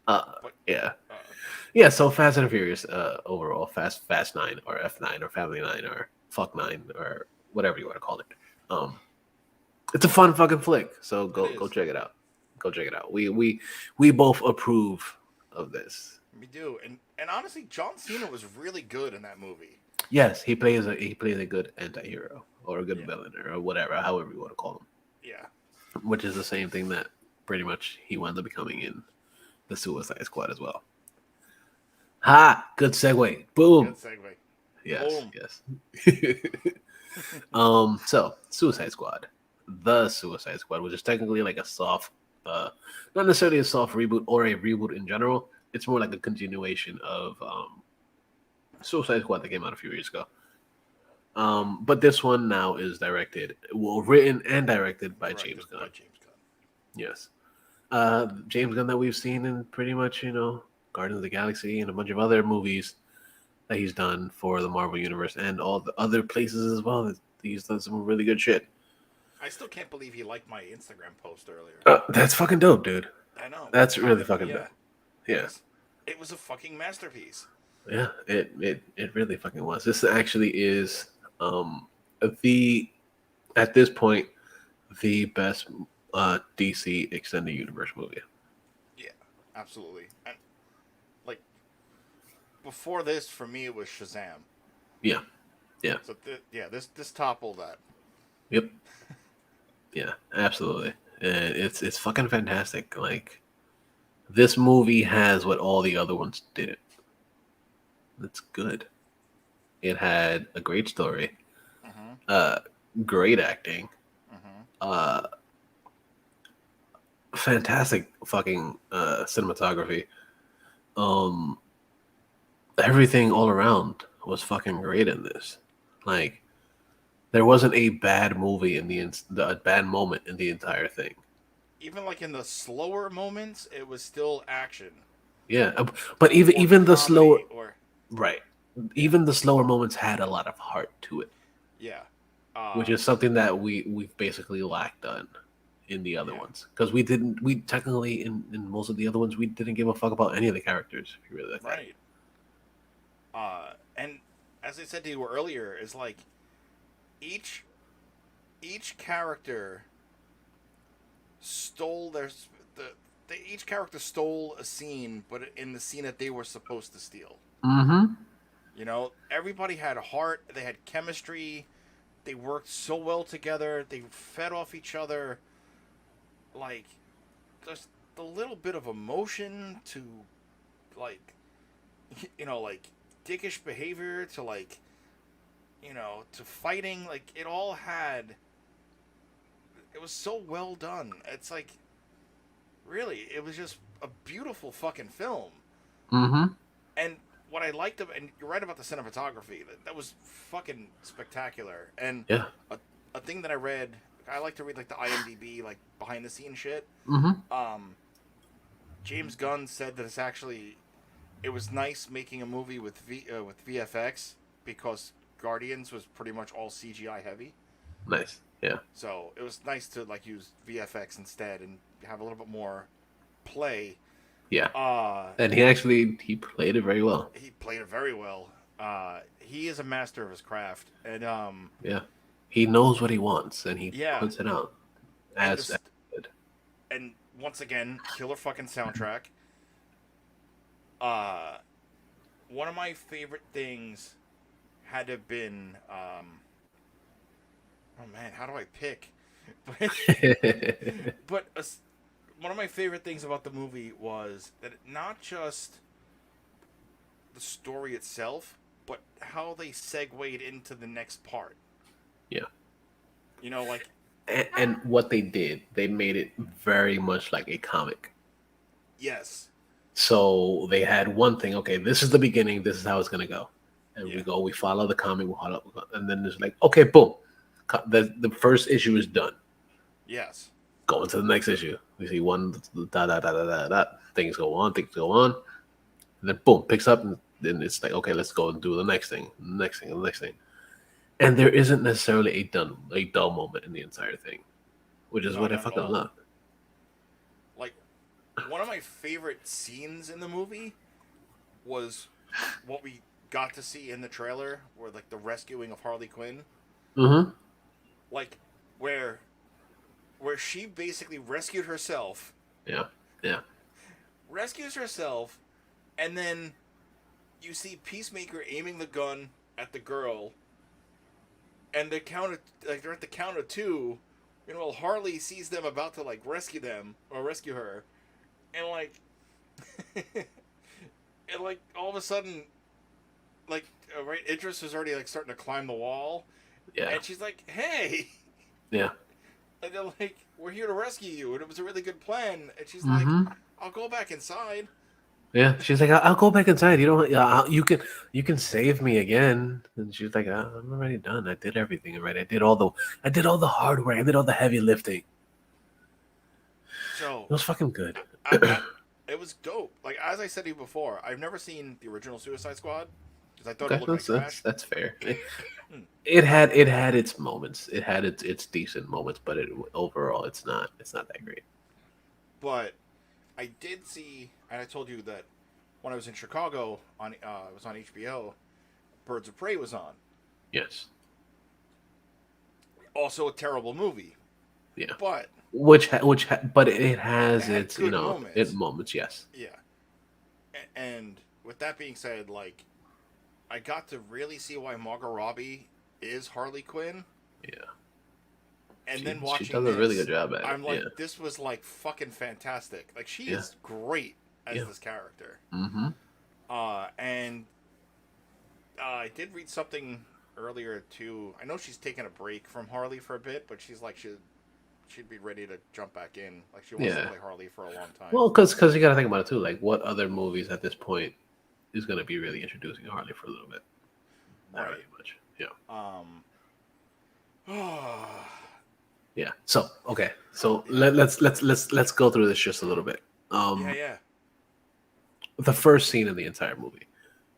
Uh, but Yeah. uh, Yeah, so Fast and Furious, overall, Fast 9 or F9 or Family 9 or Fuck 9 or whatever you want to call it. It's a fun fucking flick. So go check it out. Go check it out. We both approve of this. we do, and honestly, John Cena was really good in that movie. Yes, he plays a good anti-hero or a good Yeah, villain or whatever, however you want to call yeah. him. Which is the same thing that pretty much he wound up becoming in the Suicide Squad as well. Ha! Good segue. Boom. Good segue. Yes, Boom. yes. So Suicide Squad, the Suicide Squad, which is technically like a soft, not necessarily a soft reboot or a reboot in general. It's more like a continuation of Suicide Squad that came out a few years ago. But this one now is written and directed by James Gunn. Yes, James Gunn that we've seen in pretty much Guardians of the Galaxy and a bunch of other movies that he's done for the Marvel Universe and all the other places as well. He's done some really good shit. I still can't believe he liked my Instagram post earlier. That's fucking dope, dude. I know. That's really fucking dope. Yeah. It was a fucking masterpiece. Yeah, it really fucking was. This actually is the at this point the best DC extended universe movie. Yeah, absolutely. And like before this, for me, it was Shazam. Yeah, yeah, So this toppled that. yep, yeah, absolutely. And it's fucking fantastic. Like this movie has what all the other ones didn't. that's good. It had a great story, Mm-hmm. uh, great acting, Mm-hmm. uh, fantastic fucking cinematography. Um, everything all around was fucking great in this. Like, there wasn't a bad movie in a bad moment in the entire thing. Even like in the slower moments, it was still action Yeah, but even or even the slower, comedy or right, yeah, even the slower moments had a lot of heart to it, yeah, which is something that we've basically lacked on in the other yeah, ones, because we technically in most of the other ones we didn't give a fuck about any of the characters if you really look at it. right. And as I said to you earlier, is like each each character stole the each character stole a scene, but in the scene that they were supposed to steal. Mm-hmm. You know, everybody had a heart. They had chemistry. They worked so well together. They fed off each other. Like, just a little bit of emotion to, like, like dickish behavior to, like, to fighting. Like, it all had. It was so well done. It's like, really, it was just a beautiful fucking film. Mm-hmm. And what I liked about, and you're right about the cinematography, that was fucking spectacular. And Yeah. a, a thing that I read, I like to read like the IMDb, like behind the scenes shit. Mm-hmm. Um, James Gunn said that it was nice making a movie with with VFX because Guardians was pretty much all CGI heavy. Nice. Yeah. So it was nice to like use VFX instead and have a little bit more play. Yeah. Uh, And he played it very well. he played it very well. He is a master of his craft, and Yeah. He knows what he wants and he yeah, puts it out and as this, good. and once again, killer fucking soundtrack. Uh, One of my favorite things had to have been, oh man, how do I pick? But but one of my favorite things about the movie was that not just the story itself, but how they segued into the next part. Yeah. Like And what they did, they made it very much like a comic. yes, So they had one thing. Okay, this is the beginning. This is how it's gonna go, and yeah, we follow the comic, and then it's like, okay, boom, the first issue is done. yes, Go into the next issue. We see one da da da da da da. Things go on, and then boom, picks up, and then it's like, okay, let's go and do the next thing, the next thing, the next thing. And there isn't necessarily a dull moment in the entire thing, which is no, what I not at fucking all. love. Like one of my favorite scenes in the movie was what we got to see in the trailer, where like the rescuing of Harley Quinn, Mm-hmm. like where she basically rescued herself, Yeah. Yeah. rescues herself, and then you see Peacemaker aiming the gun at the girl, and they're at the count of two. Harley sees them about to like rescue them or rescue her, and like, and like all of a sudden, like right, Idris is already like starting to climb the wall, Yeah. and she's like, "Hey," Yeah. and they're like, "We're here to rescue you," and it was a really good plan. And she's like, Mm-hmm. "I'll go back inside." Yeah, she's like, I'll go back inside. You don't. You can save me again." And she's like, I'm already done. I did everything already. I did all the hard work. I did all the heavy lifting. So, It was fucking good. it was dope. Like as I said to you before, I've never seen the original Suicide Squad because I thought it Okay, looked like trash. that's fair. Hmm. It had its moments. It had its decent moments, but overall, it's not that great. But I did see, and I told you that when I was in Chicago on it was on HBO. Birds of Prey was on. Yes. Also a terrible movie, Yeah. but But it it has had its good it moments. moments. Yes. Yeah. And with that being said, like I got to really see why Margot Robbie is Harley Quinn, Yeah. and then She watching does a really good this, job at it. I'm Yeah. like, this was like fucking fantastic. Like she Yeah. is great as Yeah. this character. Mm-hmm. And I did read something earlier too. I know she's taking a break from Harley for a bit, but she's like she'd be ready to jump back in. Like she wants to Yeah. play Harley for a long time. Well, because you got to think about it too. Like, what other movies at this point is going to be really introducing Harley for a little bit? Not really Right. much. Yeah. Um. yeah. Yeah. So okay. So let's go through this just a little bit. Yeah. Um, Yeah. the first scene in the entire movie,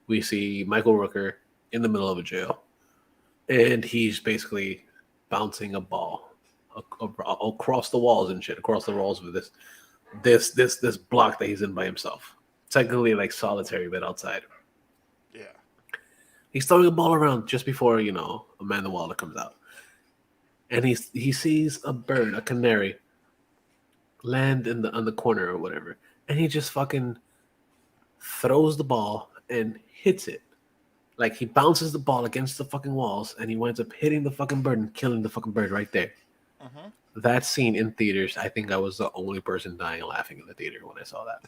we see Michael Rooker in the middle of a jail, and he's basically bouncing a ball across the walls and shit, across the walls of this block that he's in by himself. Technically, like solitary, but outside. Yeah. He's throwing a ball around just before Amanda Waller comes out, and he sees a bird, a canary, land in the on the corner or whatever, and he just fucking throws the ball and hits it. Like he bounces the ball against the fucking walls, and he winds up hitting the fucking bird and killing the fucking bird right there. Uh That scene in theaters, I think I was the only person dying laughing in the theater when I saw that.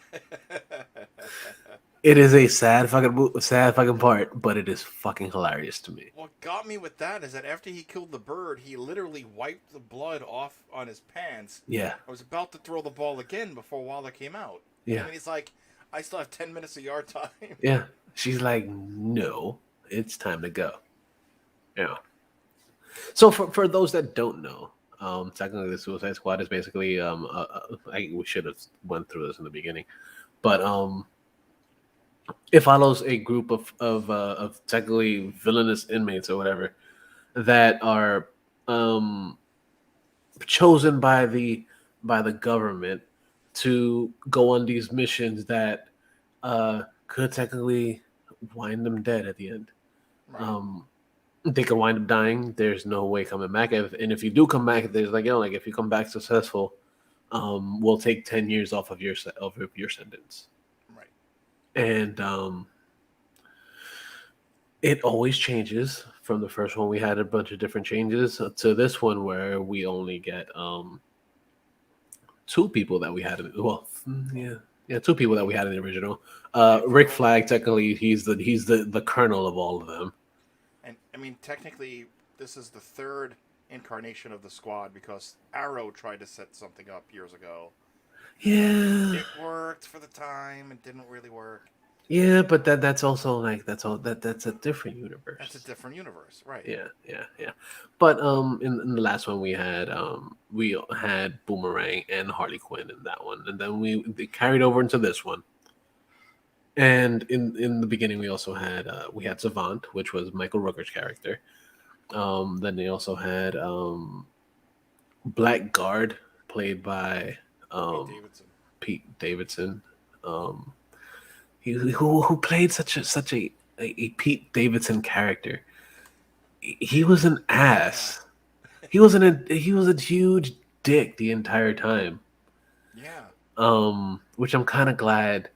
huh. It is a sad fucking part, but it is fucking hilarious to me. What got me with that is that after he killed the bird, he literally wiped the blood off on his pants. Yeah, I was about to throw the ball again before Waller came out. yeah, And he's like, I still have 10 minutes of yard time. yeah. She's like, no, it's time to go. Yeah. So for those that don't know, technically the Suicide Squad is basically we should have went through this in the beginning, but it follows a group of technically villainous inmates or whatever that are chosen by the government to go on these missions that could technically wind them dead at the end. Right. They could wind up dying. There's no way coming back. And if you do come back, there's like if you come back successful, we'll take 10 years off of your sentence. Right. And it always changes. From the first one, we had a bunch of different changes to this one where we only get two people that we had. Two people that we had in the original. Rick Flag, technically, he's the colonel of all of them. And I mean, technically, this is the third incarnation of the squad because Arrow tried to set something up years ago. Yeah, It worked for the time. It didn't really work. yeah, but that's also like that's a different universe. That's a different universe, right? Yeah. But in the last one we had Boomerang and Harley Quinn in that one, and then they carried over into this one. And in the beginning we also had we had Savant, which was Michael Rooker's character. Then they also had Blackguard, played by Pete Davidson. Who played such a Pete Davidson character. He was an ass. He was a huge dick the entire time. Yeah. Which I'm kind of glad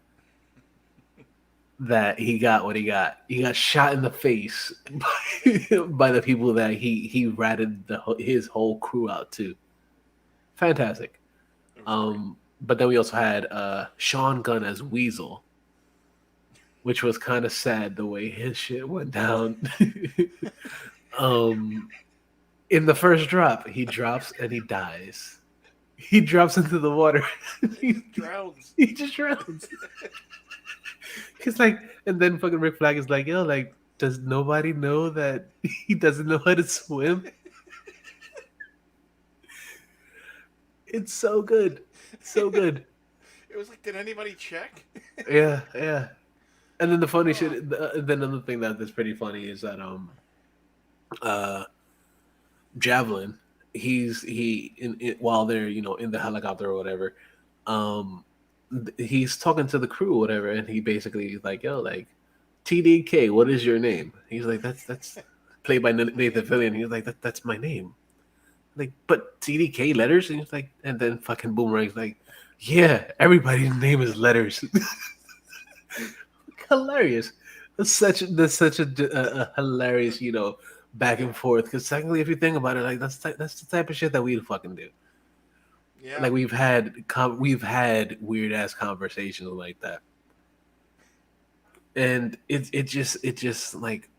that he got what he got. He got shot in the face by the people that he ratted his whole crew out to. Fantastic. But then we also had Sean Gunn as Weasel, which was kind of sad the way his shit went down. In the first drop, he drops and he dies. He drops into the water. He drowns. He just drowns. He's like, and then fucking Rick Flag is like, yo, like, does nobody know that he doesn't know how to swim? It's so good. So good. It was like, did anybody check? Yeah. And then the funny shit, then another thing that's pretty funny is that Javelin, while they're in the helicopter or whatever, he's talking to the crew or whatever, and he basically is like, yo, like, TDK, what is your name? He's like, that's played by Nathan Fillion. He's like, that's my name. Like, but TDK letters? And he's like, and then fucking Boomerang's like, yeah, everybody's name is letters. Hilarious. That's such a hilarious, back and forth. Because technically, if you think about it, like that's the type of shit that we'd fucking do. Yeah. Like we've had weird ass conversations like that, and it just like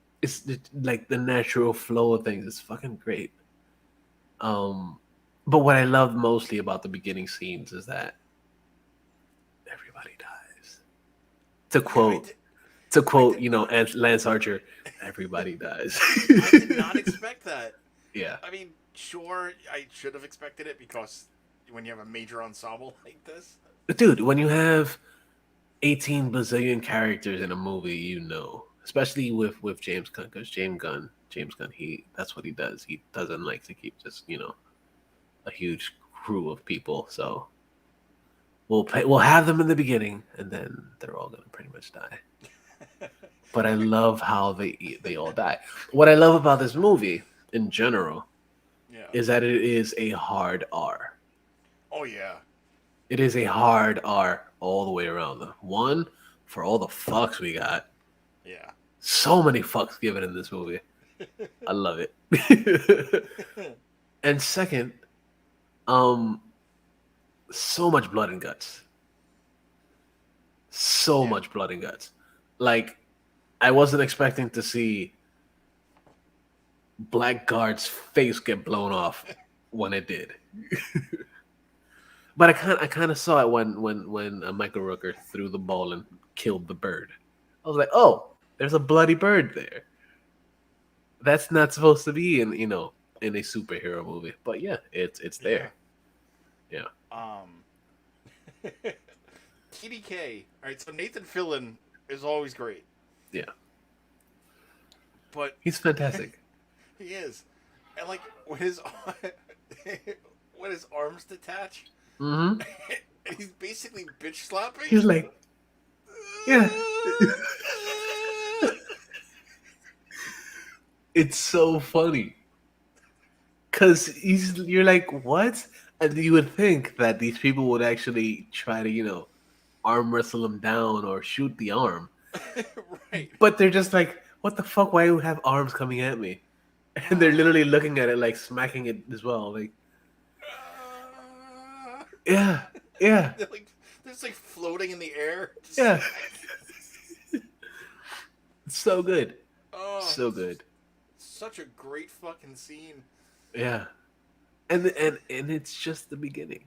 like the natural flow of things is fucking great. But what I love mostly about the beginning scenes is that everybody dies. To Yeah, quote, I did not. Lance Archer, everybody dies. I did not expect that. Yeah, I mean, sure, I should have expected it because when you have a major ensemble like this, dude, when you have 18 bazillion characters in a movie, especially with James Gunn, because James Gunn, he that's what he does. He doesn't like to keep just a huge crew of people. So we'll have them in the beginning, and then they're all gonna pretty much die. But I love how they all die. What I love about this movie in general yeah. is that it is a hard R. Oh yeah, It is a hard R all the way around. One, for all the fucks we got. yeah. So many fucks given in this movie. I love it. And second, um, so much blood and guts. So Yeah. much blood and guts. Like, I wasn't expecting to see Blackguard's face get blown off when it did. But I kind of saw it when Michael Rooker threw the ball and killed the bird. I was like, oh, there's a bloody bird there. That's not supposed to be in a superhero movie, but yeah, it's Yeah. there. Yeah, Um, TDK. All right, so Nathan Fillion is always great, yeah, but he's fantastic. he is, and like when his when his arms detach, Hmm. and he's basically bitch slapping. He's like, yeah, it's so funny because you're like, what? And you would think that these people would actually try to arm wrestle him down or shoot the arm, Right. but they're just like, what the fuck? Why do you have arms coming at me? And they're Ah. literally looking at it like smacking it as well. Like, Ah. yeah, yeah, They're just like floating in the air. Just, yeah. It's so good. oh, So good. such a great fucking scene. Yeah. And it's just the beginning.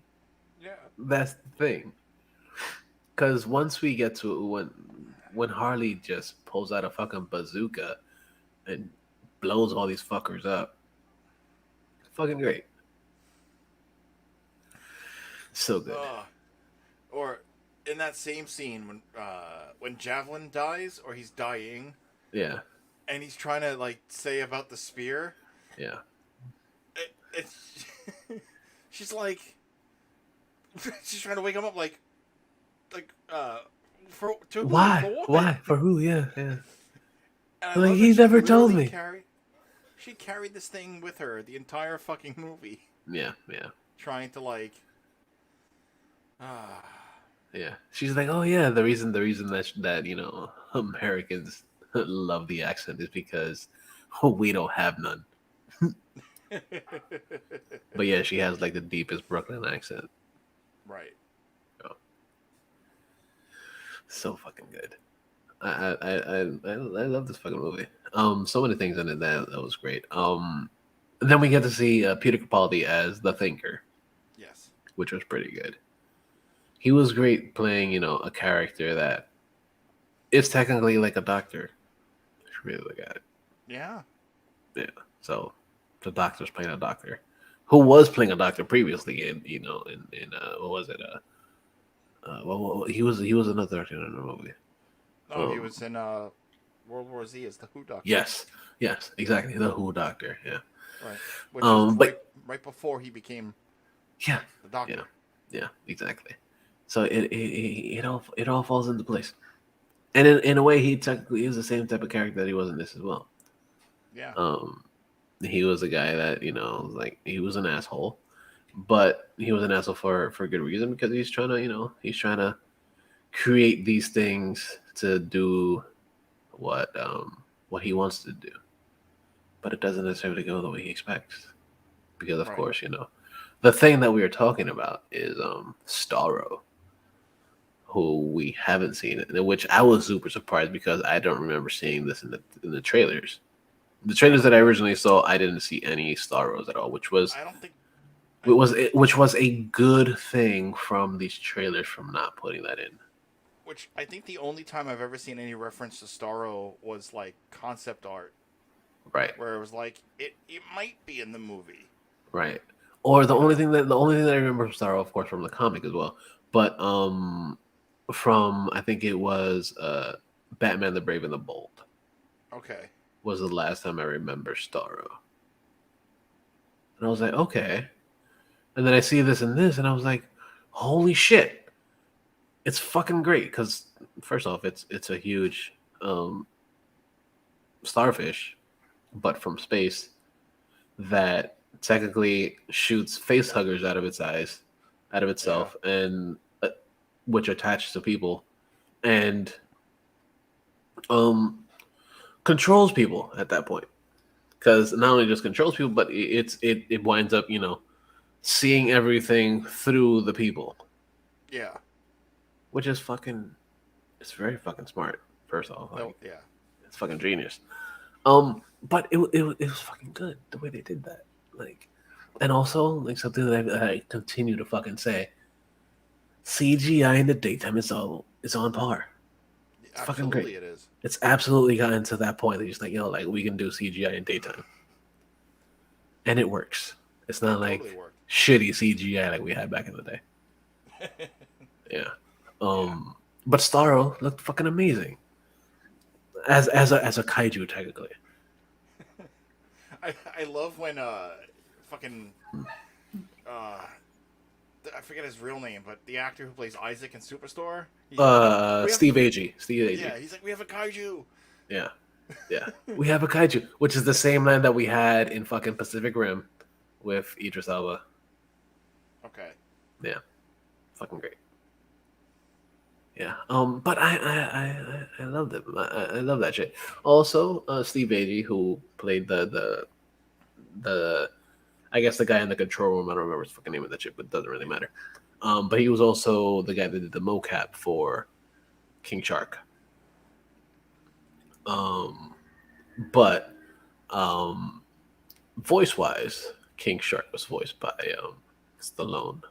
Yeah. That's the thing. Cause once we get to when Harley just pulls out a fucking bazooka and blows all these fuckers up. Fucking great. So good. Or in that same scene when Javelin dies or he's dying Yeah. and he's trying to like say about the spear. Yeah. It's she's like she's trying to wake him up for to who? Why? For what? Why? For who? Yeah, yeah. And I Like, love he that she never told literally me. she carried this thing with her the entire fucking movie, Yeah, yeah. trying to like ah Yeah. She's like, "Oh yeah, the reason that Americans love the accent is because we don't have none." But yeah, she has like the deepest Brooklyn accent. right. Oh, so fucking good. I love this fucking movie. So many things in it that was great. Then we get to see Peter Capaldi as the Thinker, Yes. which was pretty good. He was great playing, a character that is technically like a doctor. If you really look at it. Yeah. Yeah. So the doctor's playing a doctor who was playing a doctor previously in what was it? He was another doctor in the movie. Oh, he was in World War Z as the Who Doctor. Yes, exactly. The Who Doctor. Yeah. Right. Which is But right before he became yeah, the Doctor. yeah, exactly. So it all falls into place, and in a way, he technically is the same type of character that he was in this as well. Yeah. He was a guy that like he was an asshole, but he was an asshole for good reason because he's trying to create these things to do what he wants to do, but it doesn't necessarily go the way he expects because of Right. course the thing that we are talking about is Starro, who we haven't seen, which I was super surprised because I don't remember seeing this in the trailers. the trailers that I originally saw, I didn't see any Starros at all, which was I don't think. which was a good thing from these trailers from not putting that in. Which I think the only time I've ever seen any reference to Starro was like concept art, Right, where it was like it might be in the movie. right. Or You know? the only thing that I remember from Starro, of course, from the comic as well, but from I think it was Batman the Brave and the Bold Okay. was the last time I remember Starro, and I was like, okay. And then I see this and this, and I was like, holy shit, it's fucking great. Because first off, it's a huge starfish, but from space that technically shoots face huggers out of its eyes, out of Yeah. itself, and which attaches to people, and um controls people at that point. Because not only just controls people, but it winds up seeing everything through the people, Yeah. which is fucking it's very fucking smart. First off, No. like Yeah. it's fucking genius. But it was fucking good the way they did that. Like, and also like something that I continue to fucking say: CGI in the daytime is on par. It's fucking great. Absolutely, it is. It's absolutely gotten to that point that you're just like, like we can do CGI in daytime, and it works. It's not It totally like worked. shitty CGI like we had back in the day. Yeah. Yeah. But Starro looked fucking amazing as a kaiju technically. I love when fucking uh I forget his real name, but the actor who plays Isaac in Superstore, he's like, Steve Agee. Steve Agee. yeah, he's like, we have a kaiju. Yeah. Yeah. We have a kaiju, which is the same land that we had in fucking Pacific Rim with Idris Elba. Okay. Yeah. Fucking great. Yeah. But I love them. I love that shit. Also, Steve Agee, who played the I guess the guy in the control room. I don't remember his fucking name of that shit, but it doesn't really matter. But he was also the guy that did the mocap for King Shark. But voice wise, King Shark was voiced by Stallone.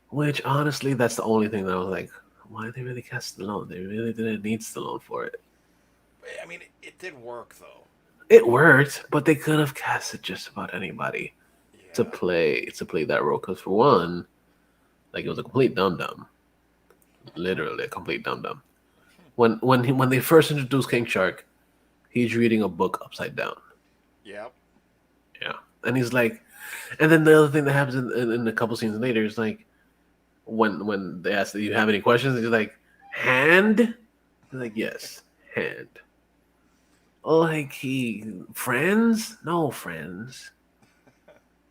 Which honestly, that's the only thing that I was like, why did they really cast Stallone? They really didn't need Stallone for it. I mean, it did work though. It worked, but they could have casted just about anybody to Yeah. play that role. Because for one, like it was a complete dum dum, literally a complete dum dum. When they first introduced King Shark, he's reading a book upside down. Yep. Yeah, and he's like, and then the other thing that happens in a couple scenes later is like, when they ask, "Do you have any questions?" He's like, "Hand." He's like, "Yes, hand." Oh, like friends? No friends.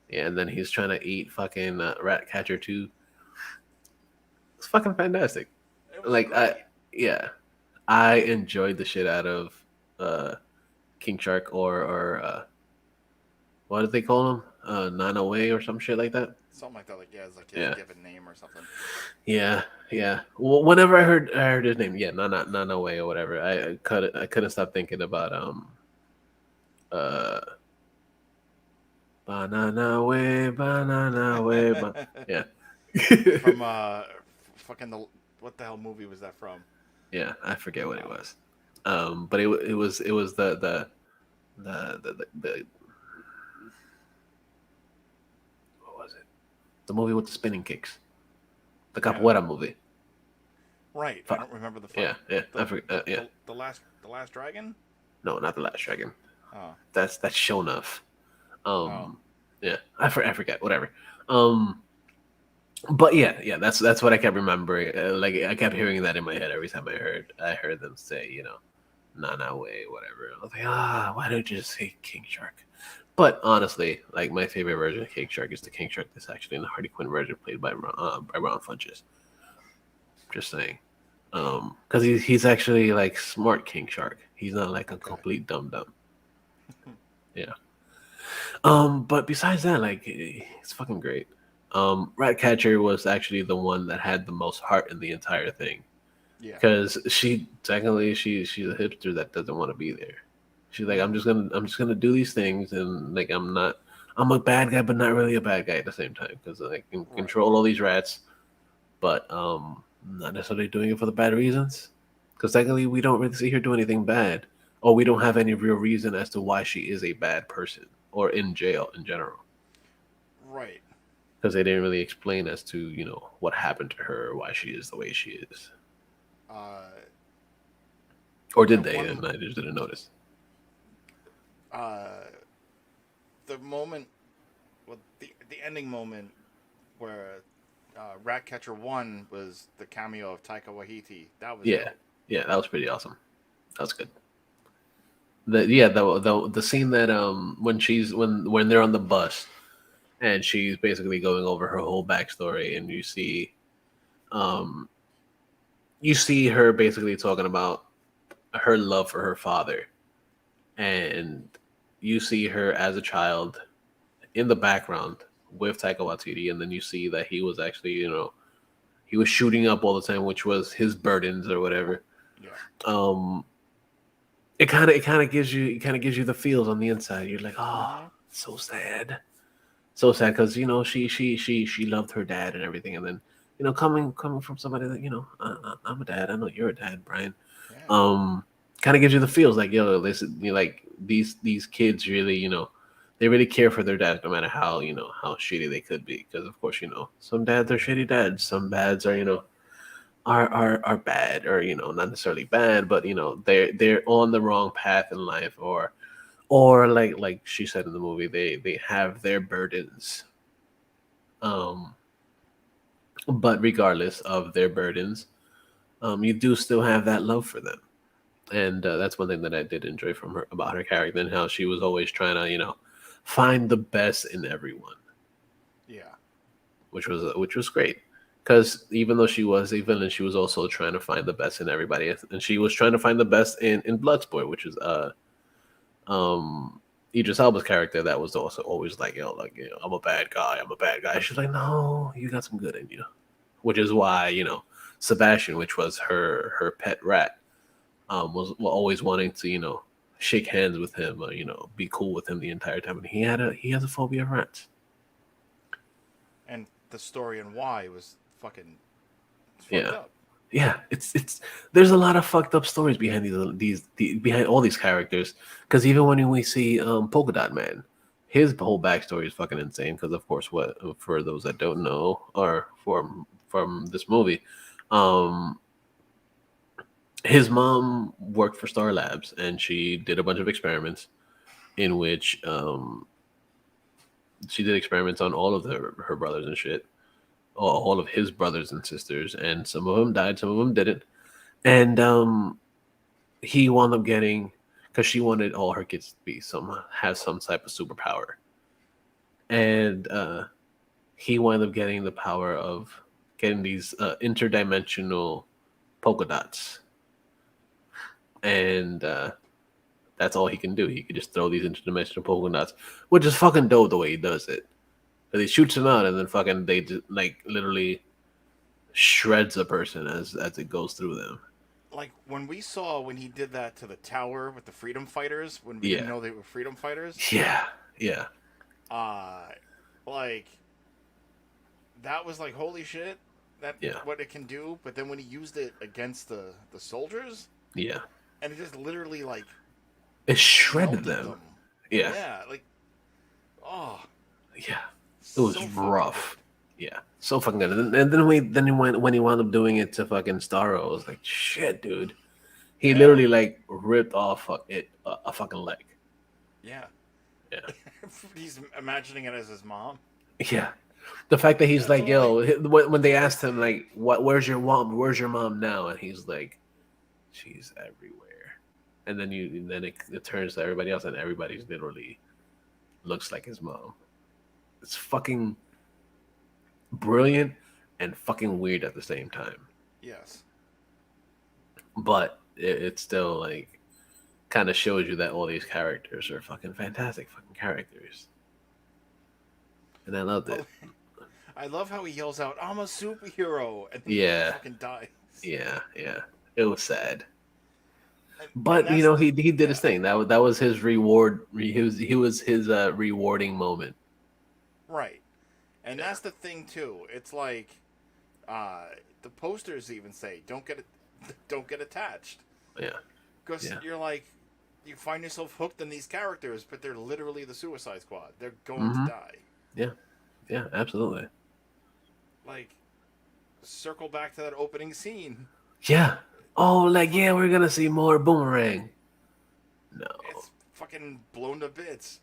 Yeah, and then he's trying to eat fucking rat catcher too. It's fucking fantastic. It was Like great. I enjoyed the shit out of King Shark or what did they call him? Nana Way or some shit like that. Something like that. Like, yeah, it's like his Yeah, given name or something. yeah, yeah. Well, whenever I heard his name, yeah, Nana Way or whatever, I couldn't stop thinking about uh banana way, yeah. From fucking what the hell movie was that from? Yeah, I forget what it Um, was. But it was the what was it? The movie with the spinning kicks, the yeah. capoeira movie. Right. I Fuck. don't remember the Yeah, yeah, I the forget. the, Yeah, the, the last dragon. no, not the Last Dragon. Oh. That's Shonuff. Oh. Yeah, I forget. Whatever. Um, but yeah, that's what I kept remembering. Like I kept hearing that in my head every time I heard them say, Nana Way, whatever. I was like, why don't you just say King Shark? But honestly, like my favorite version of King Shark is the King Shark that's actually in the Harley Quinn version played by Ron Funches. Just saying, because he's actually like smart King Shark. He's not like a Okay. complete dum dum. Yeah. But besides that, like it's fucking great. Ratcatcher was actually the one that had the most heart in the entire thing Yeah. because she's a hipster that doesn't want to be there. She's like, I'm just gonna do these things, and like I'm a bad guy, but not really a bad guy at the same time because I can Right. control all these rats, but not necessarily doing it for the bad reasons. Because technically, we don't really see her do anything bad, or we don't have any real reason as to why she is a bad person or in jail in general. Right. Because they didn't really explain as to what happened to her, or why she is the way she is, Uh, or did that they? one, And I just didn't notice. uh, the moment, well, the ending moment where Ratcatcher 1 was the cameo of Taika Waititi. That was Yeah, dope. yeah, that was pretty awesome. That was good. The scene that when they're on the bus and she's basically going over her whole backstory, and um you see her basically talking about her love for her father, and you see her as a child in the background with Taika Waititi, and then you see that he was actually he was shooting up all the time, which was his burdens or whatever. Yeah. Um, it kind of gives you the feels on the inside. You're like, oh, Mm-hmm. so sad because she loved her dad and everything, and then coming from somebody that I'm a dad. I know you're a dad, Brian. Yeah. Um, kind of gives you the feels like listen, like these kids really they really care for their dads no matter how how shitty they could be, because of course some dads are shitty dads, some dads are are bad, or not necessarily bad, but they're on the wrong path in life, or like she said in the movie, they have their burdens. um but regardless of their burdens, you do still have that love for them, and that's one thing that I did enjoy from her about her character, and how she was always trying to find the best in everyone, Yeah. which was great. Because even though she was a villain, she was also trying to find the best in everybody, and she was trying to find the best in Bloodsport, which is um Idris Elba's character, that was also always like, I'm a bad guy, I'm a bad guy. She's like, no, you got some good in you, which is why Sebastian, which was her pet rat, was always wanting to shake hands with him, or be cool with him the entire time, and he has a phobia of rats. And the story and why was fucking it's fucked Yeah. up. Yeah, it's there's a lot of fucked up stories behind behind all these characters. Because even when we see Polka Dot Man, his whole backstory is fucking insane. Because of course, what for those that don't know, or from this movie, um, his mom worked for Star Labs, and she did a bunch of experiments in which she did experiments on all of her brothers and shit, all of his brothers and sisters, and some of them died, some of them didn't, and he wound up getting, because she wanted all her kids to be have some type of superpower, and he wound up getting the power of getting these interdimensional polka dots, and that's all he can do. He could just throw these interdimensional polka dots, which is fucking dope the way he does it. But he shoots them out, and then fucking they just like literally shreds a person as it goes through them. Like when he did that to the tower with the freedom fighters when we didn't Yeah, know they were freedom fighters. yeah, yeah, Uh like that was like holy shit, that yeah, what it can do. But then when he used it against the soldiers, yeah. and it just literally like It shredded melted them. them. Yeah, Yeah, like oh, yeah. It was so fucking rough. good. Yeah, so fucking good. And then when he wound up doing it to fucking Starro, I was like, shit, dude. He Yeah, literally like ripped off a fucking leg. yeah. Yeah, He's imagining it as his mom. yeah. The fact that he's Yeah, like, totally. yo, when they asked him like, where's your mom? Where's your mom now? And he's like, she's everywhere. And then it turns to everybody else, and everybody's literally looks like his mom. It's fucking brilliant and fucking weird at the same time. Yes. But it still like kind of shows you that all these characters are fucking fantastic fucking characters, and I loved it. Well, I love how he yells out, "I'm a superhero," and then he Yeah, fucking dies. yeah, yeah. It was sad. and But that's the he did his yeah, thing. That was his reward. He was his rewarding moment. right. And Yeah, that's the thing too. It's like uh, the posters even say don't get attached yeah, because yeah. you're like you find yourself hooked in these characters, but they're literally the Suicide Squad. They're going to Mm-hmm. die. Yeah, yeah, absolutely. Like circle back to that opening scene. Yeah. Oh, like yeah, Fucking we're gonna see more Boomerang. No. it's fucking blown to bits.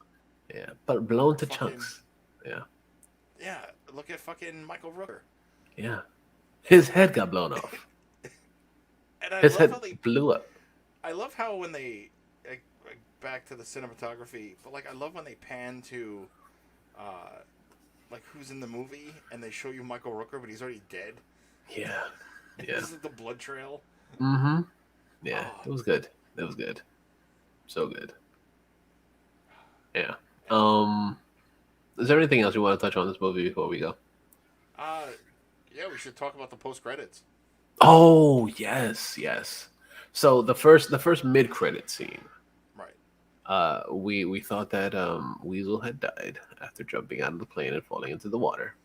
Yeah, but blown Or to fucking chunks. Yeah, yeah. Look at fucking Michael Rooker. yeah. His head got blown off. And I His love head how they blew up. I love how when they back to the cinematography, but like I love when they pan to uh like who's in the movie and they show you Michael Rooker, but he's already dead. Yeah, yeah. This is the blood trail. Mm-hmm. Yeah, Oh, it was good. It was good. So good. Yeah. and Is there anything else you want to touch on this movie before we go? uh, yeah, we should talk about the post credits. Oh yes, yes. So the first mid credit scene, Right. we thought that Weasel had died after jumping out of the plane and falling into the water.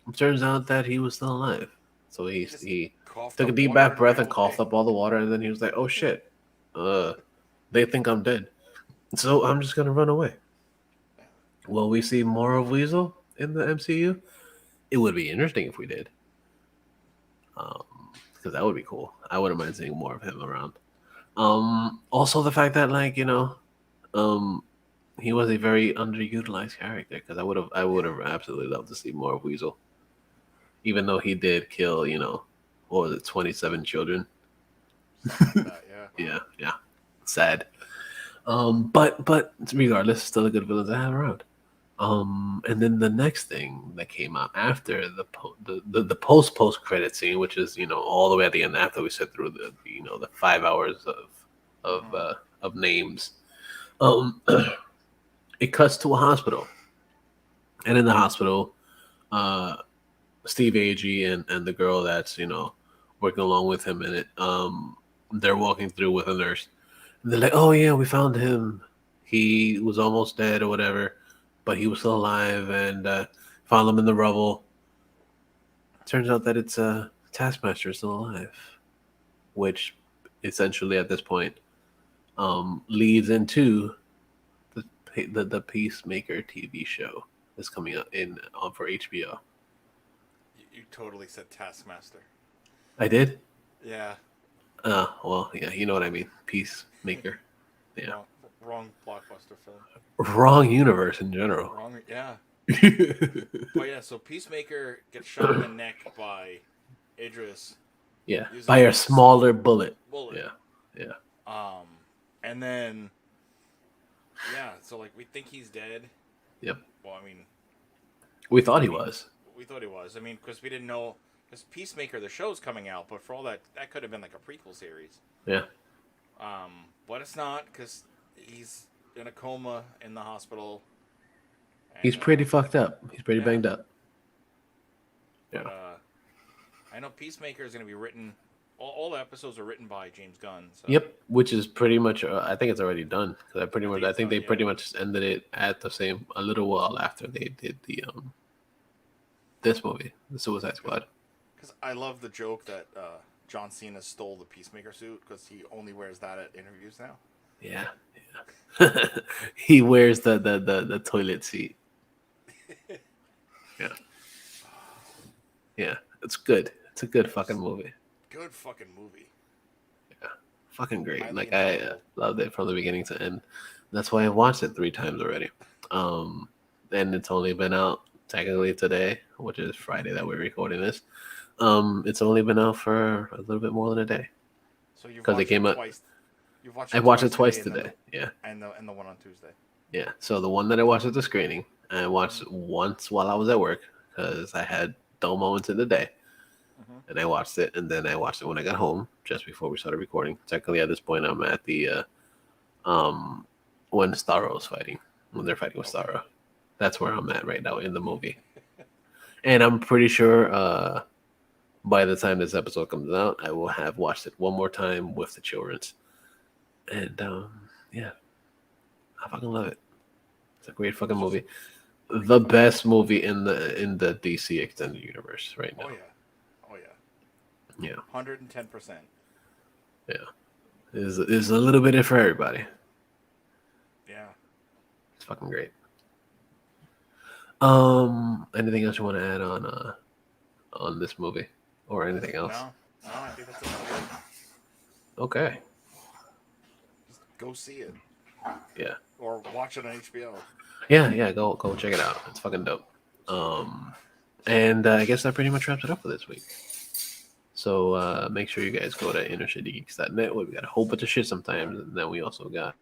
It turns out that he was still alive. So He just he coughed took a up deep water back and breath ran and away. coughed up all the water, and then he was like, "Oh shit, they think I'm dead, so I'm just gonna run away." Will we see more of Weasel in the MCU? It would be interesting if we did, um, because that would be cool. I wouldn't mind seeing more of him around. Also the fact that um, he was a very underutilized character because I would Yeah. have absolutely loved to see more of Weasel, even though he did kill what was it 27 children. Something like that. Yeah. Yeah, yeah, sad. But regardless, still a good villain to have around. And then the next thing that came out after the post credit scene, which is all the way at the end after we sit through the 5 hours of Mm-hmm. uh, of names, um, it cuts to a hospital, and in the hospital, uh, Steve Agee and the girl that's working along with him in it, they're walking through with a nurse. And they're like, "Oh yeah, we found him. He was almost dead or whatever, but he was still alive, and found him in the rubble." Turns out that it's Taskmaster still alive, which essentially at this point leads into the Peacemaker TV show that's coming out in for HBO. You totally said Taskmaster. I did. Yeah. Well, yeah, you know what I mean. Peacemaker. Yeah. Wrong. Wrong blockbuster film. Wrong universe in general. Wrong. Yeah. But yeah. So Peacemaker gets shot in the neck by Idris Yeah, using by a a smaller bullet. bullet. Yeah, yeah. Um, and then yeah. So like we think he's dead. Yep. Well, I mean, We thought I he mean, was. we thought he was. I mean, because we didn't know because Peacemaker the show's coming out, but for all that, that could have been like a prequel series. Yeah. But it's not because he's in a coma in the hospital. He's And pretty fucked up. He's pretty yeah, banged up. but Yeah. I know Peacemaker is going to be written. All the episodes are written by James Gunn. So Yep. Which is pretty much. I think it's already done because I think I it's think done. they Yeah, pretty much ended it at the same a little while after they did the this movie, the Suicide Squad. because I love the joke that John Cena stole the Peacemaker suit because he only wears that at interviews now. Yeah. Yeah. He wears the toilet seat. Yeah. Yeah. It's good. It's a good fucking movie. Good fucking movie. Fucking great. Highly Like I enjoyable. loved it from the beginning to end. That's why I've watched it 3 times already. And it's only been out technically today, which is Friday that we're recording this. It's only been out for a little bit more than a day So you've because it watched it came out. twice. You've watched I it watched it twice twice today, today. Yeah, and the one on Tuesday. yeah. So the one that I watched at the screening, I watched once while I was at work because I had dull moments in the day, Mm-hmm. and I watched it, and then I watched it when I got home just before we started recording. Technically, at this point, I'm at the when Starro is fighting, when they're fighting with Starro. That's where I'm at right now in the movie, and I'm pretty sure by the time this episode comes out, I will have watched it one more time with the children's. And yeah, I fucking love it. It's a great fucking It's just movie. The best movie in the DC extended universe right oh now. yeah, oh yeah, Yeah, 110%. yeah. Is a little bit it for everybody. Yeah. It's fucking great. Anything else you want to add on this movie or anything else? No, no, I think that's about it. Okay. Just go see it Yeah. or watch it on HBO. Yeah. Go check it out. It's fucking dope. Um, and I guess that pretty much wraps it up for this week. So make sure you guys go to InnerCityGeeks.net where we got a whole bunch of shit sometimes, and then we also got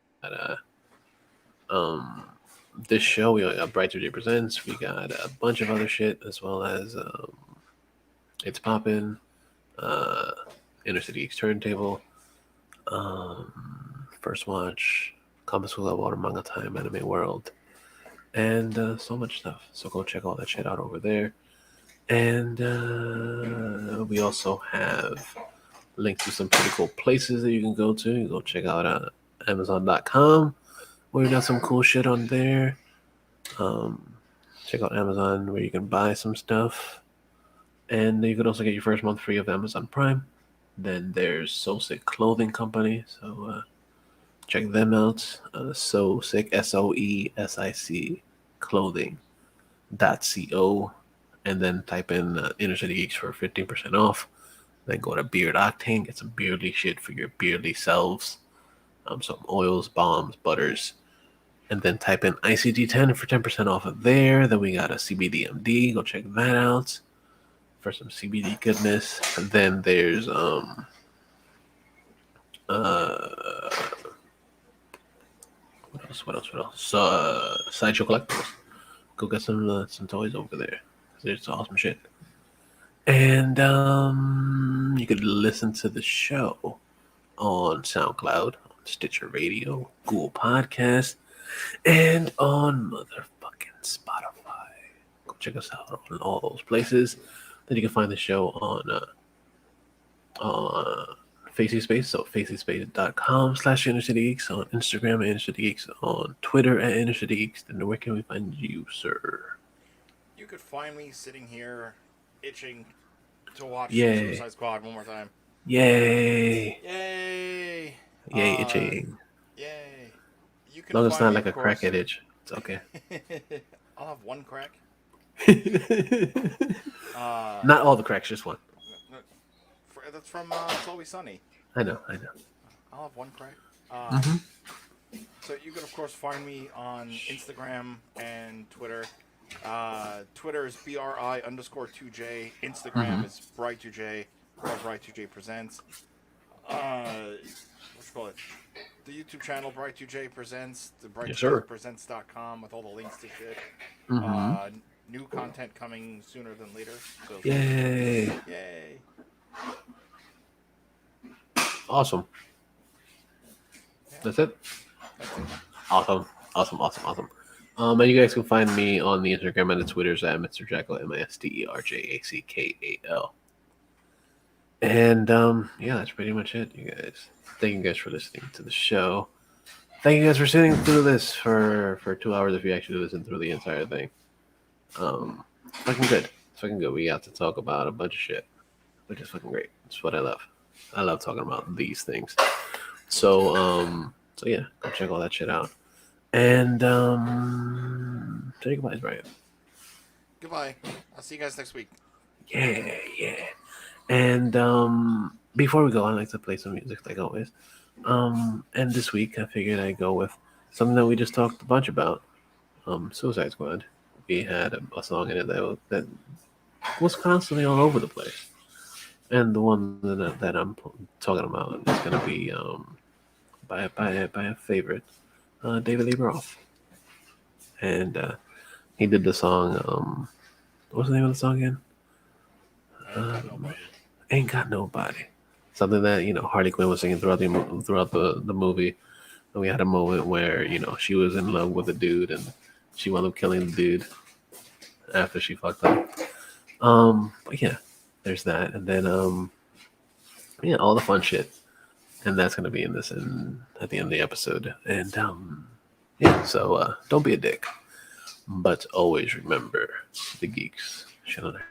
um this show. We got Bright 2J Presents. We got a bunch of other shit as well as It's Poppin', uh, Inner City Geeks Turntable, First Watch, Comics School Water Manga Time, Anime World, and so much stuff. So go check all that shit out over there. And we also have links to some pretty cool places that you can go to. You go check out Amazon.com, where we got some cool shit on there. Um, check out Amazon, where you can buy some stuff. And you can also get your first month free of Amazon Prime. Then there's So Sick Clothing Company. So check them out. So Sick, SOESIC clothing.co. And then type in Inner City Geeks for 15% off. Then go to Beard Octane, get some beardly shit for your beardly selves. Some oils, balms, butters. And then type in ICG10 for 10% off of there. Then we got a cbdMD. Go check that out for some CBD goodness. And then there's what else? So Sideshow Collectibles. Go get some toys over there. There's awesome shit. And you could listen to the show on SoundCloud, on Stitcher Radio, Google Podcast, and on motherfucking Spotify. Go check us out on all those places. Then you can find the show on Facey Space, so facyspace.com/InnerCityGeeks, on Instagram at InnerCityGeeks, on Twitter at InnerCityGeeks. Then where can we find you, sir? You could find me sitting here itching to watch Yay. Suicide Squad one more time. Yay. Yay! Yay, itching. Yay! You As can long as it's find not me, like of a course. crackhead itch, it's okay. I'll have one crack. Not all the cracks, just one. That's from It's Always Sunny. I know. I'll have one crack. Mm-hmm. So you can, of course, find me on Instagram and Twitter. Twitter is BRI_2J. Instagram is Bright2J, or Bright2J Presents. What you call it? The YouTube channel Bright2J Presents, the Bright2JPresents.com with all the links to shit. New content coming sooner than later. So Yay. Yay. Awesome. Yeah. That's it? That's it. Awesome. And you guys can find me on the Instagram and the Twitters at Mr. Jackal, MISTERJACKAL. And yeah, that's pretty much it, you guys. Thank you guys for listening to the show. Thank you guys for sitting through this for 2 hours if you actually listen through the entire thing. Fucking good. It's fucking good. We got to talk about a bunch of shit, which is fucking great. It's what I love. I love talking about these things. So yeah, go check all that shit out. And say goodbye, Brian. Goodbye. I'll see you guys next week. Yeah. And before we go, I like to play some music like always. And this week I figured I'd go with something that we just talked a bunch about. Suicide Squad. We had a song in it that was constantly all over the place. And the one that I'm talking about is gonna be by a favorite, David Lee Roth. And he did the song. What's the name of the song again? Ain't Got Nobody. Something that Harley Quinn was singing throughout the movie. And we had a moment where she was in love with a dude and she wound up killing the dude after she fucked up. But yeah, there's that, and then yeah, all the fun shit. and that's gonna be in this at the end of the episode. And yeah, so don't be a dick, but always remember the geeks shall not.